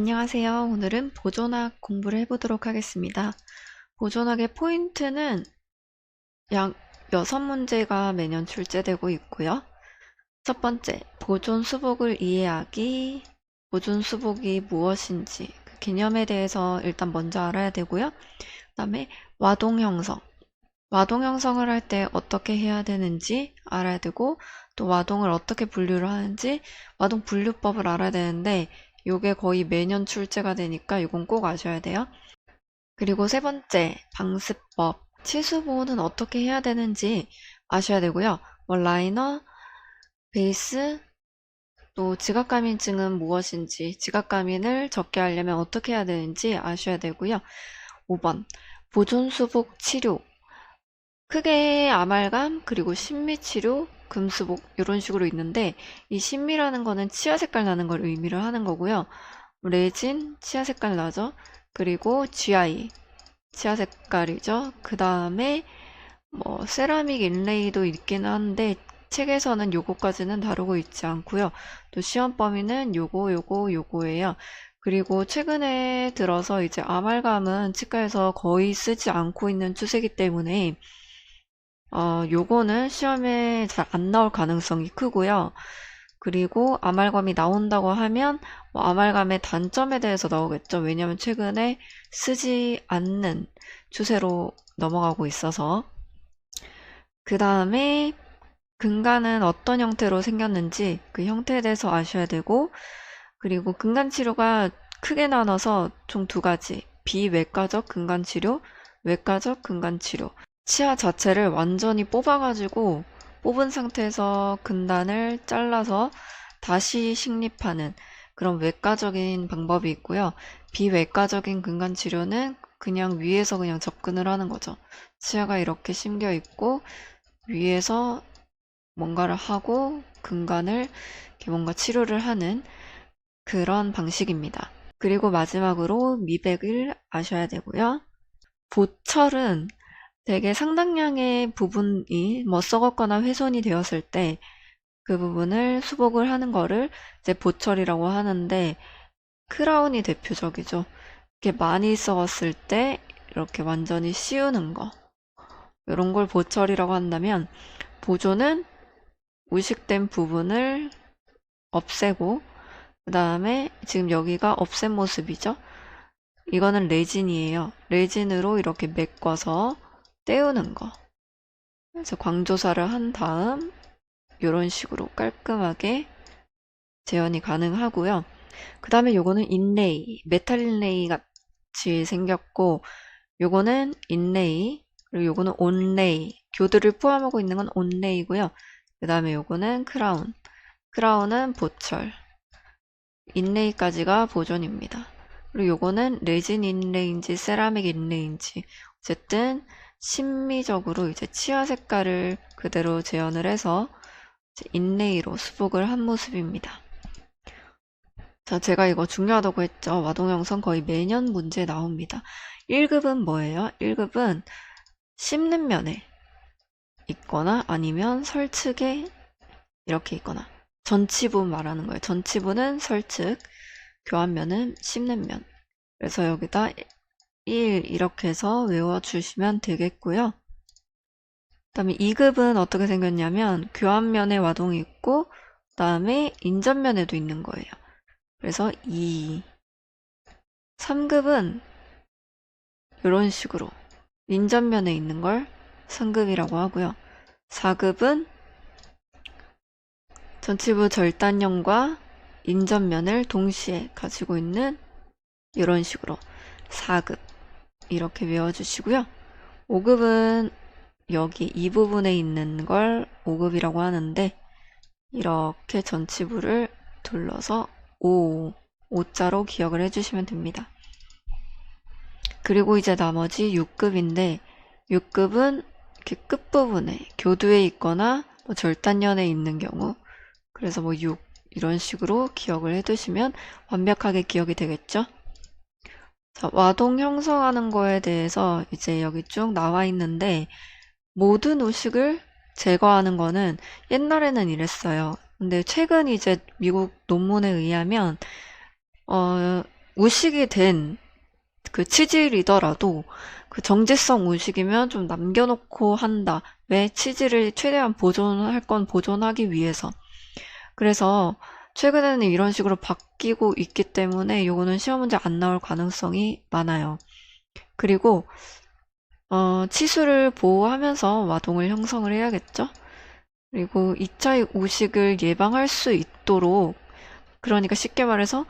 안녕하세요. 오늘은 보존학 공부를 해보도록 하겠습니다. 보존학의 포인트는 약 6문제가 매년 출제되고 있고요. 첫 번째, 보존 수복을 이해하기. 보존 수복이 무엇인지 그 개념에 대해서 일단 먼저 알아야 되고요. 그 다음에 와동 형성. 와동 형성을 할 때 어떻게 해야 되는지 알아야 되고, 또 와동을 어떻게 분류를 하는지 와동 분류법을 알아야 되는데, 요게 거의 매년 출제가 되니까 이건 꼭 아셔야 돼요. 그리고 세 번째, 방습법. 치수보호는 어떻게 해야 되는지 아셔야 되고요. 라이너, 베이스, 또 지각감인증은 무엇인지, 지각감인을 적게 하려면 어떻게 해야 되는지 아셔야 되고요. 5번, 보존수복 치료. 크게 아말감, 그리고 심미치료, 금수복 이런 식으로 있는데, 이 심미라는 거는 치아 색깔 나는 걸 의미를 하는 거고요. 레진, 치아 색깔 나죠? 그리고 GI, 치아 색깔이죠. 그 다음에 세라믹 인레이도 있긴 한데 책에서는 요거까지는 다루고 있지 않고요. 또 시험 범위는 요거예요. 그리고 최근에 들어서 이제 아말감은 치과에서 거의 쓰지 않고 있는 추세이기 때문에 요거는 시험에 잘 안 나올 가능성이 크고요. 그리고 아말감이 나온다고 하면 아말감의 단점에 대해서 나오겠죠. 왜냐면 최근에 쓰지 않는 추세로 넘어가고 있어서. 그 다음에 근간은 어떤 형태로 생겼는지 그 형태에 대해서 아셔야 되고, 그리고 근간 치료가 크게 나눠서 총 두 가지. 비외과적 근간 치료, 외과적 근간 치료. 치아 자체를 완전히 뽑아가지고 뽑은 상태에서 근단을 잘라서 다시 식립하는 그런 외과적인 방법이 있고요. 비외과적인 근간 치료는 그냥 위에서 그냥 접근을 하는 거죠. 치아가 이렇게 심겨 있고 위에서 뭔가를 하고 근간을 이렇게 뭔가 치료를 하는 그런 방식입니다. 그리고 마지막으로 미백을 아셔야 되고요. 보철은 되게 상당량의 부분이 썩었거나 훼손이 되었을 때 그 부분을 수복을 하는 거를 이제 보철이라고 하는데, 크라운이 대표적이죠. 이렇게 많이 썩었을 때 이렇게 완전히 씌우는 거, 이런 걸 보철이라고 한다면, 보존은 우식된 부분을 없애고, 그 다음에 지금 여기가 없앤 모습이죠. 이거는 레진이에요. 레진으로 이렇게 메꿔서 떼우는 거. 그래서 광조사를 한 다음 이런 식으로 깔끔하게 재현이 가능하고요. 그 다음에 요거는 인레이, 메탈 인레이 같이 생겼고, 요거는 인레이, 그리고 요거는 온레이, 교들을 포함하고 있는 건 온레이고요. 그 다음에 요거는 크라운, 크라운은 보철, 인레이까지가 보존입니다. 그리고 요거는 레진 인레이인지 세라믹 인레이인지 어쨌든 심미적으로 이제 치아 색깔을 그대로 재현을 해서 인레이로 수복을 한 모습입니다. 자, 제가 이거 중요하다고 했죠. 와동형성 거의 매년 문제 나옵니다. 1급은 뭐예요? 1급은 씹는 면에 있거나 아니면 설측에 이렇게 있거나, 전치부 말하는 거예요. 전치부는 설측, 교환면은 씹는 면. 그래서 여기다 1 이렇게 해서 외워주시면 되겠고요. 그 다음에 2급은 어떻게 생겼냐면 교환면에 와동이 있고 그 다음에 인전면에도 있는 거예요. 그래서 2. 3급은 이런 식으로 인전면에 있는 걸 3급이라고 하고요. 4급은 전치부 절단면과 인전면을 동시에 가지고 있는 이런 식으로 4급 이렇게 외워주시고요. 5급은 여기 이 부분에 있는 걸 5급이라고 하는데, 이렇게 전치부를 둘러서 5자로 기억을 해주시면 됩니다. 그리고 이제 나머지 6급인데 6급은 이렇게 끝부분에 교두에 있거나 절단면에 있는 경우, 그래서 6 이런 식으로 기억을 해두시면 완벽하게 기억이 되겠죠. 자, 와동 형성하는 거에 대해서 이제 여기 쭉 나와 있는데, 모든 우식을 제거하는 거는 옛날에는 이랬어요. 근데 최근 이제 미국 논문에 의하면 우식이 된 그 치질이더라도 그 정지성 우식이면 좀 남겨놓고 한다. 왜? 치질을 최대한 보존할 건 보존하기 위해서. 그래서 최근에는 이런 식으로 바뀌고 있기 때문에 요거는 시험 문제 안 나올 가능성이 많아요. 그리고 치수를 보호하면서 와동을 형성을 해야겠죠. 그리고 2차 우식을 예방할 수 있도록, 그러니까 쉽게 말해서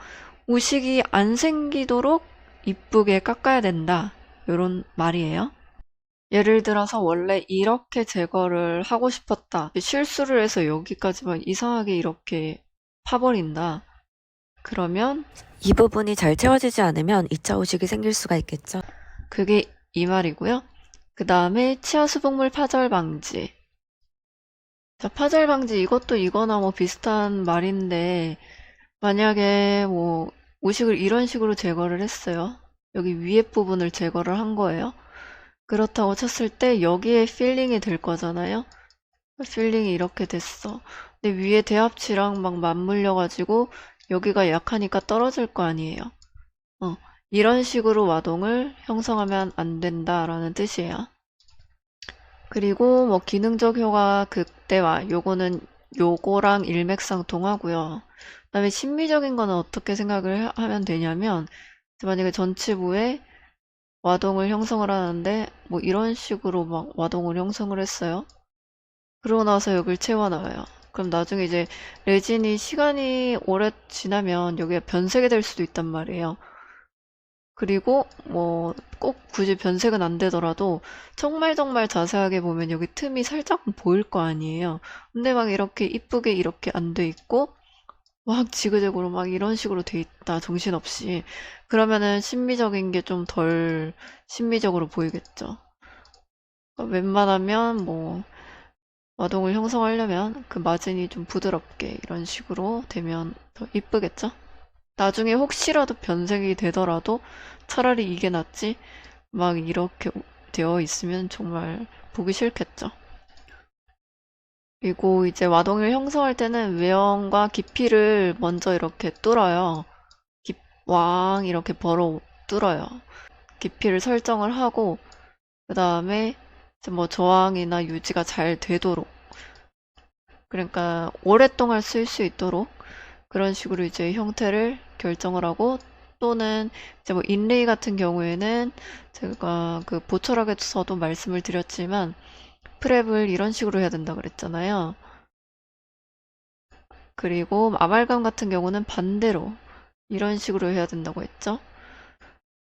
우식이 안 생기도록 이쁘게 깎아야 된다. 요런 말이에요. 예를 들어서 원래 이렇게 제거를 하고 싶었다. 실수를 해서 여기까지만 이상하게 이렇게 파버린다. 그러면 이 부분이 잘 채워지지 않으면 2차 우식이 생길 수가 있겠죠. 그게 이 말이고요. 그 다음에 치아 수복물 파절 방지. 자, 파절 방지 이것도 이거나 뭐 비슷한 말인데 만약에 뭐 우식을 이런 식으로 제거를 했어요. 여기 위에 부분을 제거를 한 거예요. 그렇다고 쳤을 때 여기에 필링이 될 거잖아요. 필링이 이렇게 됐어. 근데 위에 대합치랑 막 맞물려가지고 여기가 약하니까 떨어질 거 아니에요. 이런 식으로 와동을 형성하면 안 된다라는 뜻이에요. 그리고 뭐 기능적 효과 극대화, 요거는 요거랑 일맥상통하고요. 그다음에 심미적인 거는 어떻게 생각을 하면 되냐면 만약에 전치부에 와동을 형성을 하는데 뭐 이런 식으로 막 와동을 형성을 했어요. 그러고 나서 여길 채워놔요. 그럼 나중에 이제 레진이 시간이 오래 지나면 여기가 변색이 될 수도 있단 말이에요. 그리고 뭐 꼭 굳이 변색은 안 되더라도 정말 정말 자세하게 보면 여기 틈이 살짝 보일 거 아니에요. 근데 막 이렇게 이쁘게 이렇게 안 돼 있고 막 지그재그로 막 이런 식으로 돼 있다, 정신없이. 그러면은 심미적인 게 좀 덜 심미적으로 보이겠죠. 그러니까 웬만하면 뭐 와동을 형성하려면 그 마진이 좀 부드럽게 이런 식으로 되면 더 이쁘겠죠? 나중에 혹시라도 변색이 되더라도 차라리 이게 낫지 막 이렇게 되어 있으면 정말 보기 싫겠죠. 그리고 이제 와동을 형성할 때는 외형과 깊이를 먼저 이렇게 뚫어요. 왕 이렇게 벌어 뚫어요. 깊이를 설정을 하고 그 다음에 뭐 저항이나 유지가 잘 되도록, 그러니까 오랫동안 쓸 수 있도록 그런 식으로 이제 형태를 결정을 하고, 또는 이제 뭐 인레이 같은 경우에는 제가 그 보철학에서도 말씀을 드렸지만 프랩을 이런 식으로 해야 된다 그랬잖아요. 그리고 아말감 같은 경우는 반대로 이런 식으로 해야 된다고 했죠.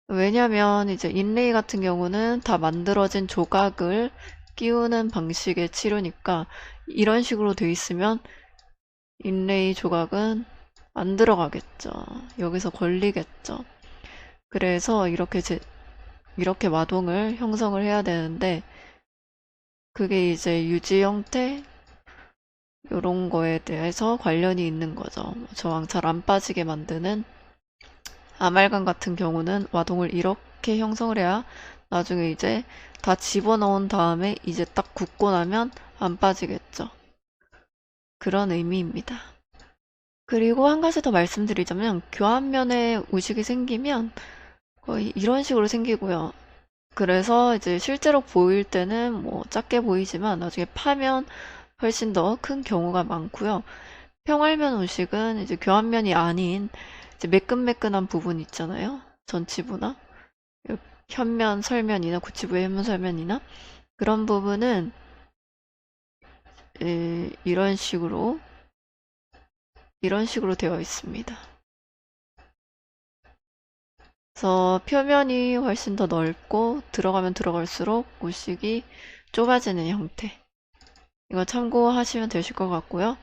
왜냐면 이제 인레이 같은 경우는 다 만들어진 조각을 끼우는 방식의 치료니까 이런 식으로 돼 있으면 인레이 조각은 안 들어가겠죠. 여기서 걸리겠죠. 그래서 이렇게 와동을 형성을 해야 되는데 그게 이제 유지 형태 요런 거에 대해서 관련이 있는 거죠. 저항 잘 안 빠지게 만드는 아말감 같은 경우는 와동을 이렇게 형성을 해야 나중에 이제 다 집어넣은 다음에 이제 딱 굳고 나면 안 빠지겠죠. 그런 의미입니다. 그리고 한 가지 더 말씀드리자면 교환면에 우식이 생기면 거의 이런 식으로 생기고요. 그래서 이제 실제로 보일 때는 뭐 작게 보이지만 나중에 파면 훨씬 더 큰 경우가 많고요. 평활면 우식은 이제 교환면이 아닌 이제 매끈매끈한 부분 있잖아요. 전치부나 현면, 설면이나 구치부의 현면, 설면이나 그런 부분은 이런 식으로 되어 있습니다. 그래서 표면이 훨씬 더 넓고 들어가면 들어갈수록 우식이 좁아지는 형태. 이거 참고하시면 되실 것 같고요.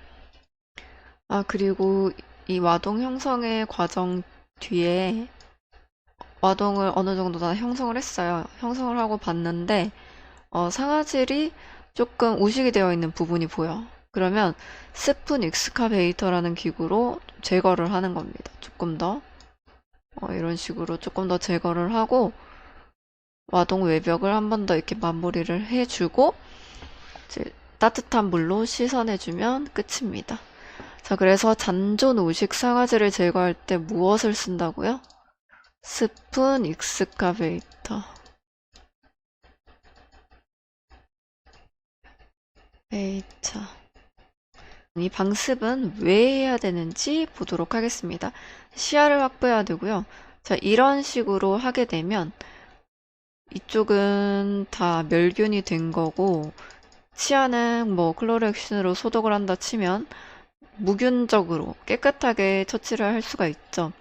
그리고 이 와동 형성의 과정 뒤에 와동을 어느 정도 다 형성을 했어요. 형성을 하고 봤는데 상아질이 조금 우식이 되어 있는 부분이 보여. 그러면 스푼 익스카베이터라는 기구로 제거를 하는 겁니다. 조금 더 이런 식으로 조금 더 제거를 하고 와동 외벽을 한 번 더 이렇게 마무리를 해주고 이제 따뜻한 물로 씻어내주면 끝입니다. 자, 그래서 잔존 우식 상아지를 제거할 때 무엇을 쓴다고요? 스푼 익스카베이터. 베이터. 이 방습은 왜 해야 되는지 보도록 하겠습니다. 시야를 확보해야 되고요. 자, 이런 식으로 하게 되면 이쪽은 다 멸균이 된 거고, 치아는 뭐 클로렉신으로 소독을 한다 치면 무균적으로 깨끗하게 처치를 할 수가 있죠.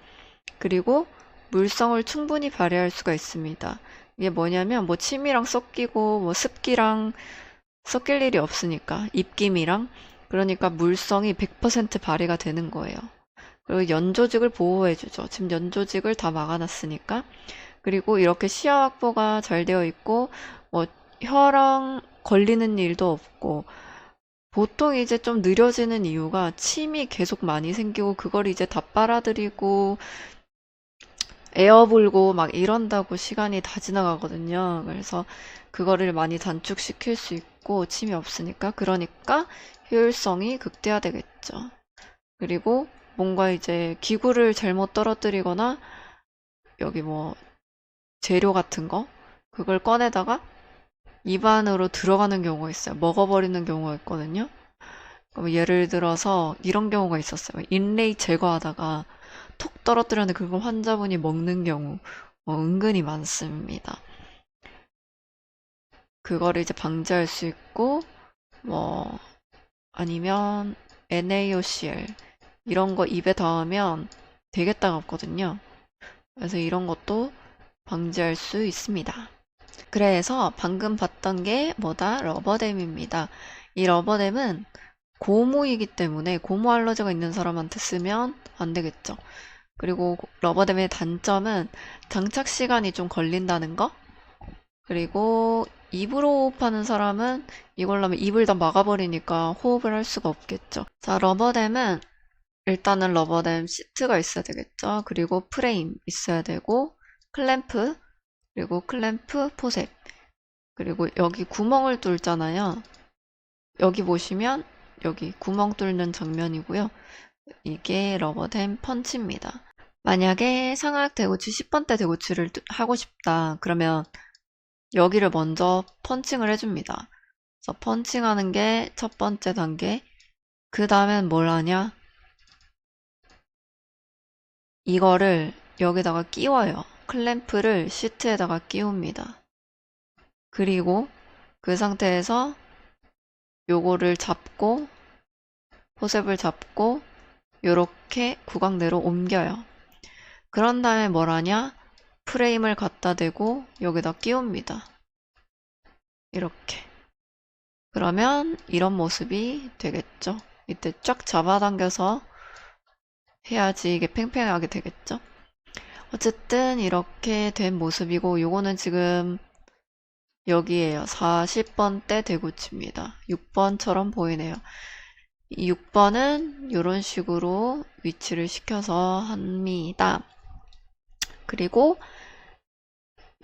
그리고 물성을 충분히 발휘할 수가 있습니다. 이게 뭐냐면 뭐 침이랑 섞이고 뭐 습기랑 섞일 일이 없으니까, 입김이랑. 그러니까 물성이 100% 발휘가 되는 거예요. 그리고 연조직을 보호해주죠. 지금 연조직을 다 막아놨으니까. 그리고 이렇게 시야 확보가 잘 되어 있고 뭐 혀랑 걸리는 일도 없고, 보통 이제 좀 느려지는 이유가 침이 계속 많이 생기고 그걸 이제 다 빨아들이고 에어 불고 막 이런다고 시간이 다 지나가거든요. 그래서 그거를 많이 단축시킬 수 있고, 침이 없으니까. 그러니까 효율성이 극대화되겠죠. 그리고 뭔가 이제 기구를 잘못 떨어뜨리거나 여기 뭐 재료 같은 거 그걸 꺼내다가 입 안으로 들어가는 경우가 있어요. 먹어버리는 경우가 있거든요. 그럼 예를 들어서 이런 경우가 있었어요. 인레이 제거하다가 톡 떨어뜨렸는데 그걸 환자분이 먹는 경우 은근히 많습니다. 그거를 이제 방지할 수 있고, 뭐 아니면 NaOCl 이런 거 입에 닿으면 되게 따갑거든요. 그래서 이런 것도 방지할 수 있습니다. 그래서 방금 봤던 게 뭐다? 러버댐입니다. 이 러버댐은 고무이기 때문에 고무 알러지가 있는 사람한테 쓰면 안 되겠죠. 그리고 러버댐의 단점은 장착 시간이 좀 걸린다는 거. 그리고 입으로 호흡하는 사람은 이걸로 하면 입을 다 막아버리니까 호흡을 할 수가 없겠죠. 자, 러버댐은 일단은 러버댐 시트가 있어야 되겠죠. 그리고 프레임 있어야 되고, 클램프, 그리고 클램프 포셉, 그리고 여기 구멍을 뚫잖아요. 여기 보시면 여기 구멍 뚫는 장면이고요. 이게 러버댐 펀치입니다. 만약에 상악 대구치 10번대 대구치를 하고 싶다 그러면 여기를 먼저 펀칭을 해줍니다. 그래서 펀칭하는 게 첫 번째 단계. 그 다음엔 뭘 하냐? 이거를 여기다가 끼워요. 클램프를 시트에다가 끼웁니다. 그리고 그 상태에서 요거를 잡고, 포셉을 잡고 요렇게 구강내로 옮겨요. 그런 다음에 뭘 하냐? 프레임을 갖다 대고 여기다 끼웁니다. 이렇게. 그러면 이런 모습이 되겠죠. 이때 쫙 잡아당겨서 해야지 이게 팽팽하게 되겠죠. 어쨌든 이렇게 된 모습이고, 요거는 지금 여기에요. 40번대 대구치입니다. 6번처럼 보이네요. 이 6번은 이런 식으로 위치를 시켜서 합니다. 그리고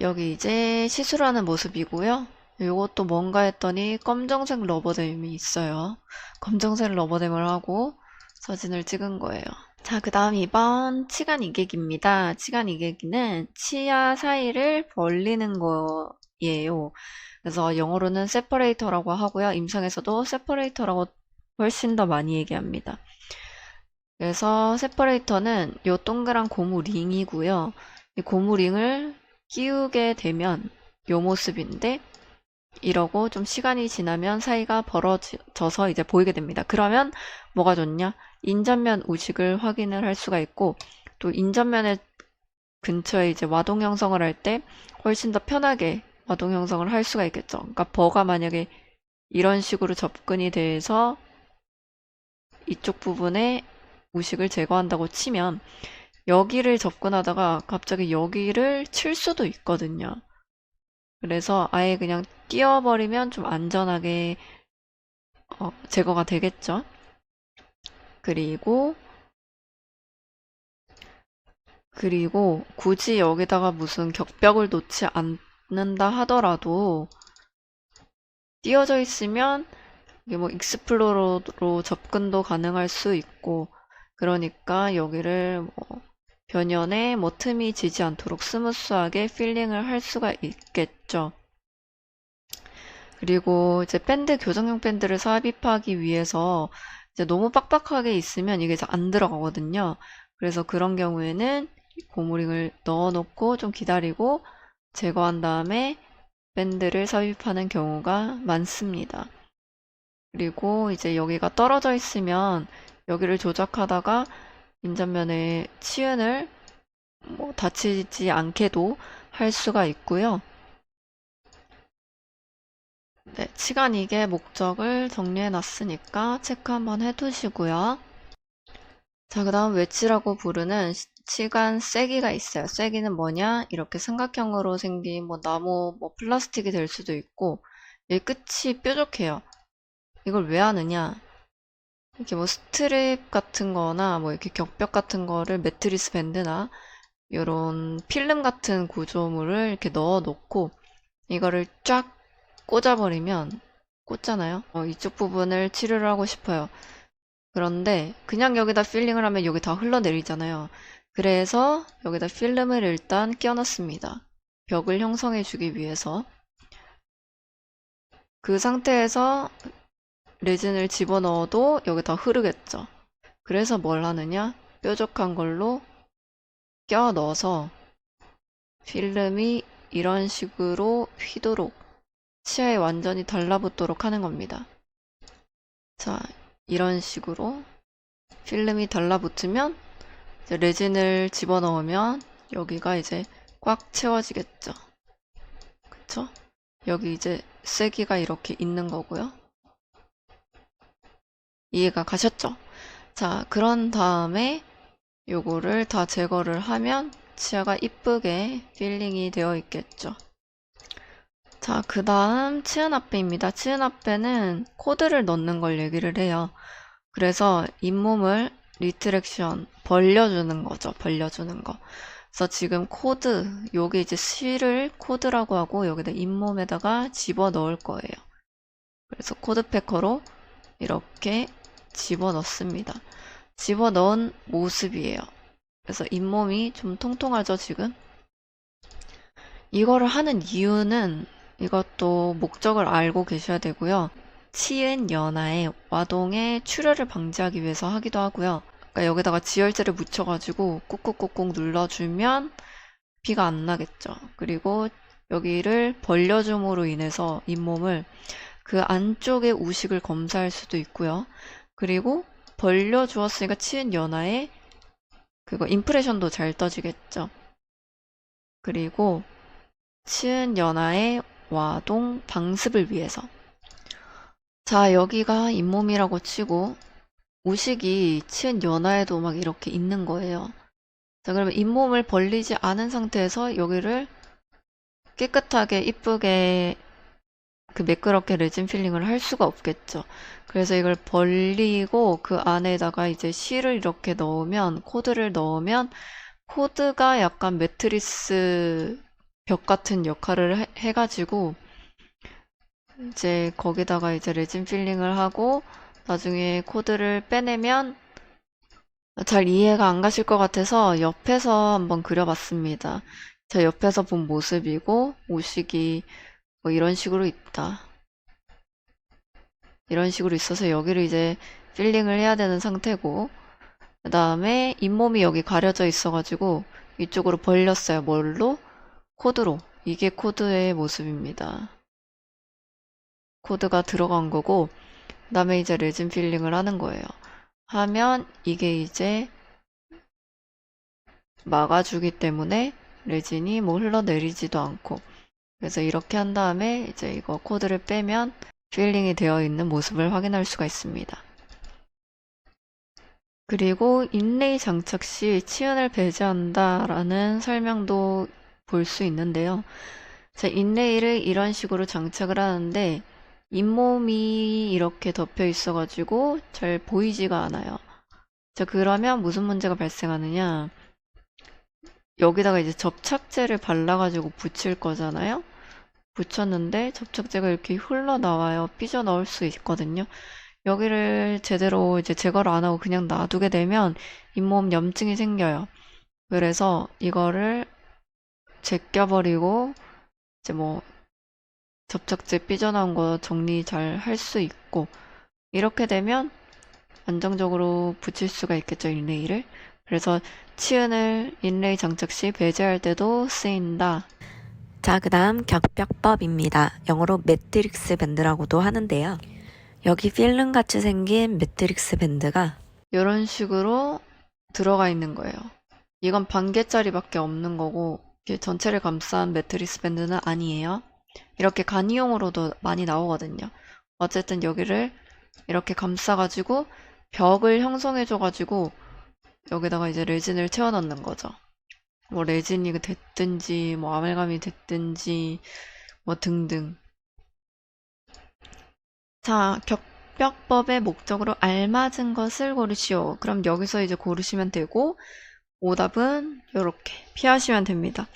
여기 이제 시술하는 모습이고요. 요것도 뭔가 했더니 검정색 러버댐이 있어요. 검정색 러버댐을 하고 사진을 찍은 거예요. 자, 그 다음 2번 치간 이개기입니다. 치간 이개기는 치아 사이를 벌리는 거예요. 그래서 영어로는 세퍼레이터라고 하고요. 임상에서도 세퍼레이터라고 훨씬 더 많이 얘기합니다. 그래서 세퍼레이터는 요 동그란 고무 링이고요. 이 고무 링을 끼우게 되면 요 모습인데, 이러고 좀 시간이 지나면 사이가 벌어져서 이제 보이게 됩니다. 그러면 뭐가 좋냐? 인전면 우식을 확인을 할 수가 있고, 또 인전면의 근처에 이제 와동 형성을 할 때 훨씬 더 편하게 와동 형성을 할 수가 있겠죠. 그러니까 버가 만약에 이런 식으로 접근이 돼서 이쪽 부분에 우식을 제거한다고 치면 여기를 접근하다가 갑자기 여기를 칠 수도 있거든요. 그래서 아예 그냥 띄워버리면 좀 안전하게 제거가 되겠죠. 그리고 굳이 여기다가 무슨 격벽을 놓지 않는다 하더라도 띄워져 있으면 이게 뭐 익스플로러로 접근도 가능할 수 있고, 그러니까 여기를 뭐 변연에 뭐 틈이 지지 않도록 스무스하게 필링을 할 수가 있겠죠. 그리고 이제 밴드, 교정용 밴드를 삽입하기 위해서 이제 너무 빡빡하게 있으면 이게 잘 안 들어가거든요. 그래서 그런 경우에는 고무링을 넣어놓고 좀 기다리고 제거한 다음에 밴드를 삽입하는 경우가 많습니다. 그리고 이제 여기가 떨어져 있으면 여기를 조작하다가 인전면에 치은을 뭐 다치지 않게도 할 수가 있고요. 네, 치간이게 목적을 정리해 놨으니까 체크 한번 해두시고요. 자, 그 다음 웨지라고 부르는 치간 쐐기가 있어요. 쐐기는 뭐냐? 이렇게 삼각형으로 생긴 뭐 나무, 뭐 플라스틱이 될 수도 있고, 이 끝이 뾰족해요. 이걸 왜 하느냐? 이렇게 뭐 스트립 같은 거나 뭐 이렇게 격벽 같은 거를 매트리스 밴드나 이런 필름 같은 구조물을 이렇게 넣어 놓고 이거를 쫙 꽂아버리면 꽂잖아요. 이쪽 부분을 치료를 하고 싶어요. 그런데 그냥 여기다 필링을 하면 여기 다 흘러내리잖아요. 그래서 여기다 필름을 일단 끼워놨습니다. 벽을 형성해 주기 위해서. 그 상태에서 레진을 집어넣어도 여기 다 흐르겠죠. 그래서 뭘 하느냐? 뾰족한 걸로 껴 넣어서 필름이 이런 식으로 휘도록 치아에 완전히 달라붙도록 하는 겁니다. 자, 이런 식으로 필름이 달라붙으면 이제 레진을 집어넣으면 여기가 이제 꽉 채워지겠죠. 그쵸? 여기 이제 쐐기가 이렇게 있는 거고요. 이해가 가셨죠? 자, 그런 다음에 요거를 다 제거를 하면 치아가 이쁘게 필링이 되어 있겠죠. 자, 그 다음 치은앞배입니다. 치은앞배는 코드를 넣는 걸 얘기를 해요. 그래서 잇몸을 리트랙션, 벌려주는 거죠. 벌려주는 거. 그래서 지금 코드, 요게 이제 실을 코드라고 하고 여기다 잇몸에다가 집어 넣을 거예요. 그래서 코드 패커로 이렇게 집어 넣습니다. 집어 넣은 모습이에요. 그래서 잇몸이 좀 통통하죠, 지금? 이거를 하는 이유는 이것도 목적을 알고 계셔야 되고요. 치은 연화의 와동의 출혈을 방지하기 위해서 하기도 하고요. 그러니까 여기다가 지혈제를 묻혀가지고 꾹꾹꾹꾹 눌러주면 피가 안 나겠죠. 그리고 여기를 벌려줌으로 인해서 잇몸을 그 안쪽의 우식을 검사할 수도 있고요. 그리고 벌려주었으니까 치은 연화에 그거 임프레션도 잘 떠지겠죠. 그리고 치은 연화의 와동 방습을 위해서. 자, 여기가 잇몸이라고 치고 우식이 치은 연화에도 막 이렇게 있는 거예요. 자, 그러면 잇몸을 벌리지 않은 상태에서 여기를 깨끗하게 이쁘게 그 매끄럽게 레진 필링을 할 수가 없겠죠. 그래서 이걸 벌리고 그 안에다가 이제 실을 이렇게 넣으면, 코드를 넣으면 코드가 약간 매트리스 벽 같은 역할을 해가지고 이제 거기다가 이제 레진 필링을 하고 나중에 코드를 빼내면 잘 이해가 안 가실 것 같아서 옆에서 한번 그려봤습니다. 자, 옆에서 본 모습이고 우식이 뭐 이런 식으로 있다. 이런 식으로 있어서 여기를 이제 필링을 해야 되는 상태고 그 다음에 잇몸이 여기 가려져 있어가지고 이쪽으로 벌렸어요. 뭘로? 코드로. 이게 코드의 모습입니다. 코드가 들어간 거고 그 다음에 이제 레진 필링을 하는 거예요. 하면 이게 이제 막아주기 때문에 레진이 뭐 흘러내리지도 않고 그래서 이렇게 한 다음에 이제 이거 코드를 빼면 필링이 되어 있는 모습을 확인할 수가 있습니다. 그리고 인레이 장착 시 치은을 배제한다라는 설명도 볼 수 있는데요. 자, 인레이를 이런 식으로 장착을 하는데 잇몸이 이렇게 덮여 있어가지고 잘 보이지가 않아요. 자, 그러면 무슨 문제가 발생하느냐? 여기다가 이제 접착제를 발라가지고 붙일 거잖아요? 붙였는데 접착제가 이렇게 흘러나와요. 삐져나올 수 있거든요. 여기를 제대로 이제 제거를 안 하고 그냥 놔두게 되면 잇몸 염증이 생겨요. 그래서 이거를 제껴버리고 이제 뭐 접착제 삐져나온 거 정리 잘 할 수 있고, 이렇게 되면 안정적으로 붙일 수가 있겠죠, 인레이를. 그래서 치은을 인레이 장착 시 배제할 때도 쓰인다. 자, 그 다음 격벽법입니다. 영어로 매트릭스 밴드라고도 하는데요. 여기 필름같이 생긴 매트릭스 밴드가 이런 식으로 들어가 있는 거예요. 이건 반 개짜리밖에 없는 거고, 이게 전체를 감싼 매트리스 밴드는 아니에요. 이렇게 간이용으로도 많이 나오거든요. 어쨌든 여기를 이렇게 감싸가지고 벽을 형성해줘가지고 여기다가 이제 레진을 채워 넣는 거죠. 뭐 레진이 됐든지 뭐 아말감이 됐든지 뭐 등등. 자, 격벽법의 목적으로 알맞은 것을 고르시오. 그럼 여기서 이제 고르시면 되고, 오답은 이렇게 피하시면 됩니다.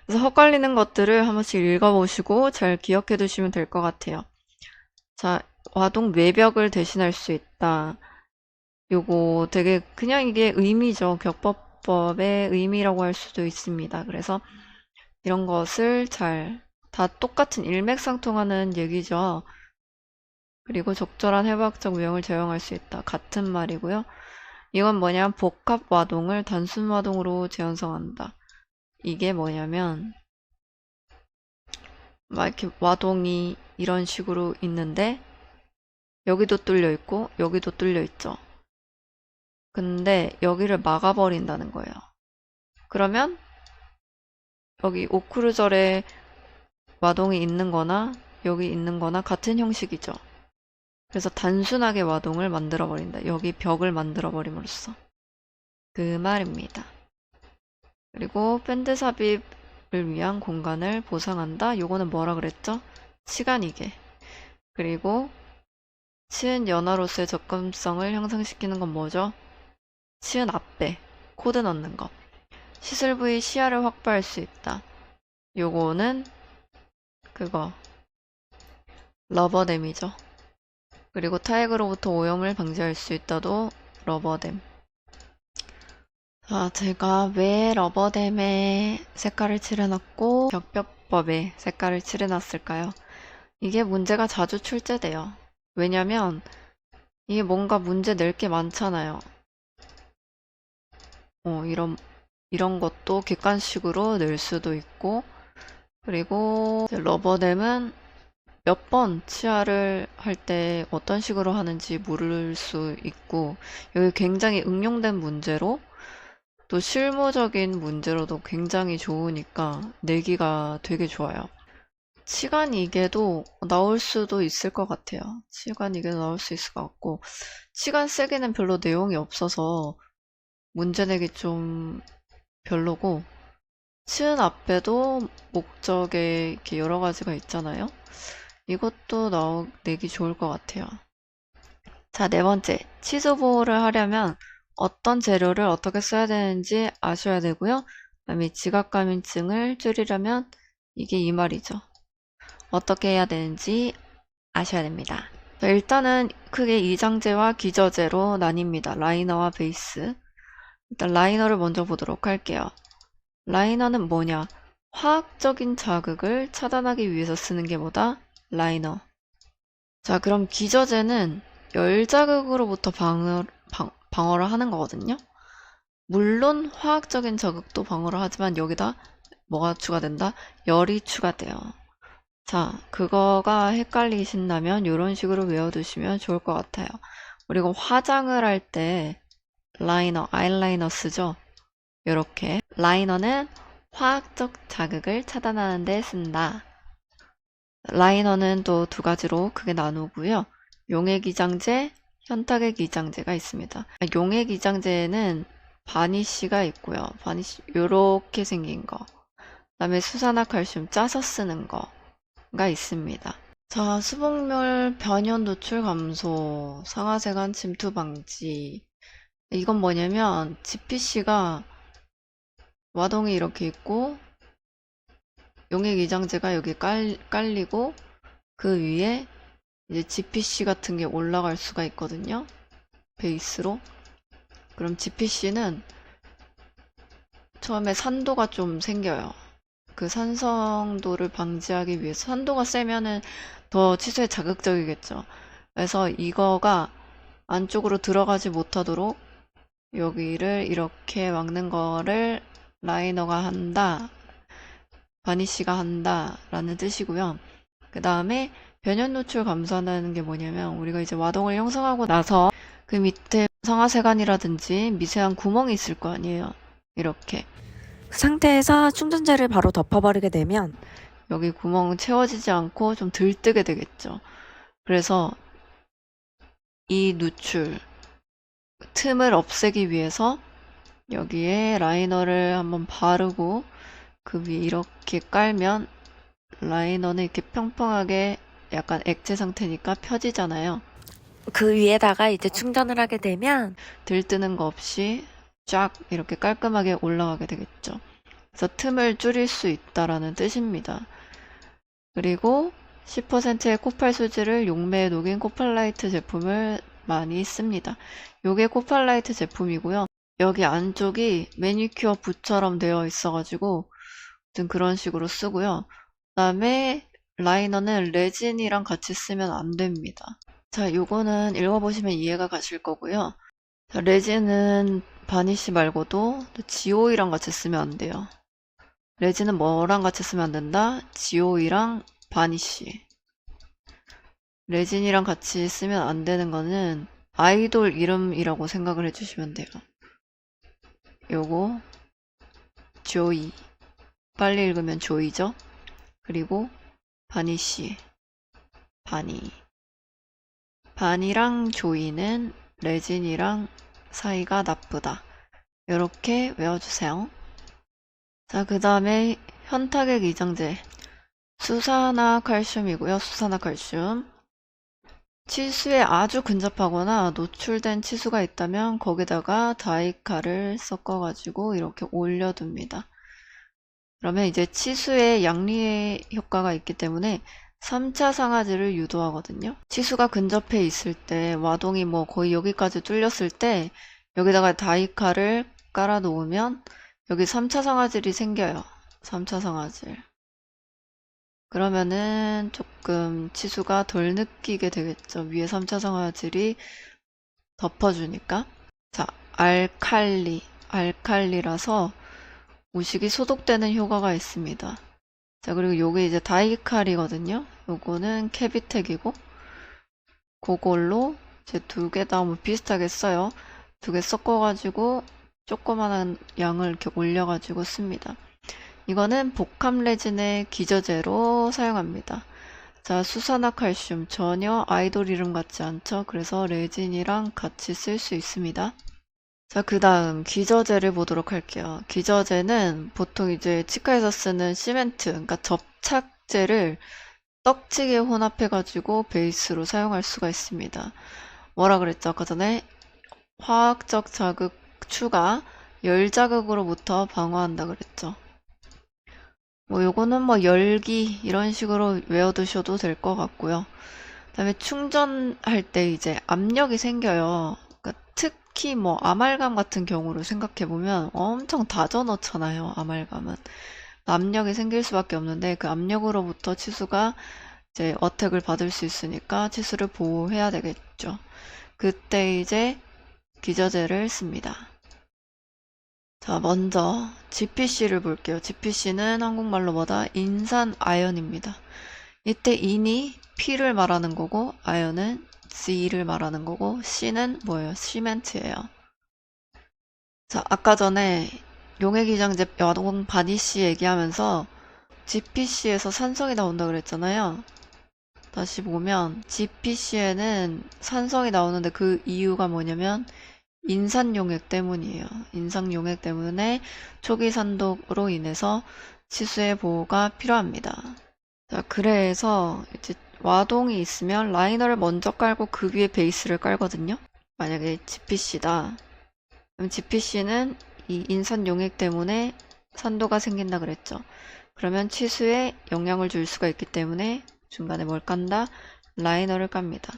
그래서 헛갈리는 것들을 한 번씩 읽어보시고 잘 기억해 두시면 될 것 같아요. 자, 와동 외벽을 대신할 수 있다. 요거 되게 그냥 이게 의미죠. 격법법의 의미라고 할 수도 있습니다. 그래서 이런 것을 다 똑같은 일맥상통하는 얘기죠. 그리고 적절한 해부학적 유형을 제공할 수 있다. 같은 말이고요. 이건 뭐냐면 복합 와동을 단순 와동으로 재현성한다. 이게 뭐냐면 막 이렇게 와동이 이런 식으로 있는데 여기도 뚫려 있고 여기도 뚫려 있죠. 근데 여기를 막아버린다는 거예요. 그러면 여기 오크루절에 와동이 있는 거나 여기 있는 거나 같은 형식이죠. 그래서 단순하게 와동을 만들어 버린다. 여기 벽을 만들어 버림으로써 그 말입니다. 그리고 밴드 삽입을 위한 공간을 보상한다. 요거는 뭐라 그랬죠? 시간이계. 그리고 치은 연화로서의 접근성을 향상시키는 건 뭐죠? 치은 앞에 코드 넣는 거. 시술 부위 시야를 확보할 수 있다. 요거는 그거 러버댐이죠. 그리고 타액으로부터 오염을 방지할 수 있다도 러버댐. 자, 제가 왜 러버댐에 색깔을 칠해놨고 격벽법에 색깔을 칠해놨을까요? 이게 문제가 자주 출제돼요. 왜냐면 이게 뭔가 문제 낼 게 많잖아요. 이런 것도 객관식으로 낼 수도 있고, 그리고 러버댐은 몇 번 치아를 할 때 어떤 식으로 하는지 모를 수 있고, 여기 굉장히 응용된 문제로 또 실무적인 문제로도 굉장히 좋으니까 내기가 되게 좋아요. 시간 이계도 나올 수도 있을 것 같아요. 시간 이계도 나올 수 있을 것 같고, 시간 세기는 별로 내용이 없어서 문제 내기 좀 별로고, 치은 앞에도 목적에 이렇게 여러 가지가 있잖아요. 이것도 내기 좋을 것 같아요. 자, 네 번째. 치수보호를 하려면 어떤 재료를 어떻게 써야 되는지 아셔야 되고요. 그다음에 지각감염증을 줄이려면 이게 이 말이죠. 어떻게 해야 되는지 아셔야 됩니다. 자, 일단은 크게 이장제와 기저제로 나뉩니다. 라이너와 베이스. 일단 라이너를 먼저 보도록 할게요. 라이너는 뭐냐? 화학적인 자극을 차단하기 위해서 쓰는 게 뭐다? 라이너. 자, 그럼 기저제는 열자극으로부터 방어를 하는 거거든요. 물론 화학적인 자극도 방어를 하지만 여기다 뭐가 추가된다? 열이 추가돼요. 자, 그거가 헷갈리신다면 이런 식으로 외워두시면 좋을 것 같아요. 그리고 화장을 할 때 라이너, 아이라이너 쓰죠? 이렇게 라이너는 화학적 자극을 차단하는 데 쓴다. 라이너는 또 두 가지로 크게 나누고요. 용액이장제, 현탁의 기장제가 있습니다. 용액이장제는 바니쉬가 있고요. 바니쉬 요렇게 생긴 거. 그다음에 수산화칼슘 짜서 쓰는 거가 있습니다. 자, 수복물 변연 노출 감소, 상하세관 침투 방지. 이건 뭐냐면 GPC가 와동이 이렇게 있고 용액 이장제가 여기 깔리고 그 위에 이제 GPC 같은 게 올라갈 수가 있거든요. 베이스로. 그럼 GPC는 처음에 산도가 좀 생겨요. 그 산성도를 방지하기 위해서 산도가 세면은 더 치수에 자극적이겠죠. 그래서 이거가 안쪽으로 들어가지 못하도록 여기를 이렇게 막는 거를 라이너가 한다, 바니쉬가 한다 라는 뜻이고요. 그 다음에 변연 노출 감소한다는 게 뭐냐면 우리가 이제 와동을 형성하고 나서 그 밑에 상하세간이라든지 미세한 구멍이 있을 거 아니에요. 이렇게 그 상태에서 충전재를 바로 덮어버리게 되면 여기 구멍은 채워지지 않고 좀 들뜨게 되겠죠. 그래서 이 누출 틈을 없애기 위해서 여기에 라이너를 한번 바르고 그 위에 이렇게 깔면 라이너는 이렇게 평평하게 약간 액체 상태니까 펴지잖아요. 그 위에다가 이제 충전을 하게 되면 들뜨는 거 없이 쫙 이렇게 깔끔하게 올라가게 되겠죠. 그래서 틈을 줄일 수 있다라는 뜻입니다. 그리고 10%의 코팔 소재를 용매에 녹인 코팔라이트 제품을 많이 씁니다. 요게 코팔라이트 제품이고요. 여기 안쪽이 매니큐어 붓처럼 되어 있어가지고 아무튼 그런 식으로 쓰고요. 그 다음에 라이너는 레진이랑 같이 쓰면 안 됩니다. 자, 요거는 읽어보시면 이해가 가실 거고요. 자, 레진은 바니쉬 말고도 지오이랑 같이 쓰면 안 돼요. 레진은 뭐랑 같이 쓰면 안 된다? 지오이랑 바니쉬. 레진이랑 같이 쓰면 안 되는 거는 아이돌 이름이라고 생각을 해주시면 돼요. 요거 조이. 빨리 읽으면 조이죠? 그리고 바니쉬. 바니. 바니랑 조이는 레진이랑 사이가 나쁘다. 이렇게 외워주세요. 자, 그 다음에 현타액 이정제. 수산화칼슘이고요. 수산화칼슘. 치수에 아주 근접하거나 노출된 치수가 있다면 거기다가 다이칼을 섞어가지고 이렇게 올려둡니다. 그러면 이제 치수에 양리의 효과가 있기 때문에 3차 상하질을 유도하거든요. 치수가 근접해 있을 때 와동이 뭐 거의 여기까지 뚫렸을 때 여기다가 다이칼을 깔아 놓으면 여기 3차 상하질이 생겨요. 3차 상하질. 그러면은 조금 치수가 덜 느끼게 되겠죠. 위에 3차 상하질이 덮어주니까. 자, 알칼리라서 우식이 소독되는 효과가 있습니다. 자, 그리고 요게 이제 다이칼이거든요. 요거는 캐비텍이고, 그걸로 이제 두 개 다 뭐 비슷하게 써요. 두 개 섞어가지고 조그만한 양을 이렇게 올려가지고 씁니다. 이거는 복합 레진의 기저제로 사용합니다. 자, 수산화칼슘 전혀 아이돌 이름 같지 않죠? 그래서 레진이랑 같이 쓸 수 있습니다. 자, 그 다음 기저제를 보도록 할게요. 기저제는 보통 이제 치과에서 쓰는 시멘트, 그러니까 접착제를 떡지게 혼합해가지고 베이스로 사용할 수가 있습니다. 뭐라 그랬죠? 아까 전에 화학적 자극 추가, 열 자극으로부터 방어한다 그랬죠. 뭐 요거는 뭐 열기 이런 식으로 외워두셔도 될 것 같고요. 그다음에 충전할 때 이제 압력이 생겨요. 그러니까 특히 뭐 아말감 같은 경우를 생각해 보면 엄청 다져 넣잖아요. 아말감은 압력이 생길 수밖에 없는데 그 압력으로부터 치수가 이제 어택을 받을 수 있으니까 치수를 보호해야 되겠죠. 그때 이제 기저제를 씁니다. 자, 먼저 GPC를 볼게요. GPC는 한국말로 뭐다? 인산아연입니다. 이때 인이 P를 말하는 거고 아연은 C를 말하는 거고 C는 뭐예요? 시멘트예요. 자, 아까 전에 용해기장제 야동 바니쉬 얘기하면서 GPC에서 산성이 나온다 그랬잖아요. 다시 보면 GPC에는 산성이 나오는데 그 이유가 뭐냐면 인산용액 때문이에요. 인산용액 때문에 초기 산독으로 인해서 치수의 보호가 필요합니다. 자, 그래서 이제 와동이 있으면 라이너를 먼저 깔고 그 위에 베이스를 깔거든요. 만약에 GPC다. 그럼 GPC는 이 인산용액 때문에 산도가 생긴다 그랬죠. 그러면 치수에 영향을 줄 수가 있기 때문에 중간에 뭘 깐다? 라이너를 깝니다.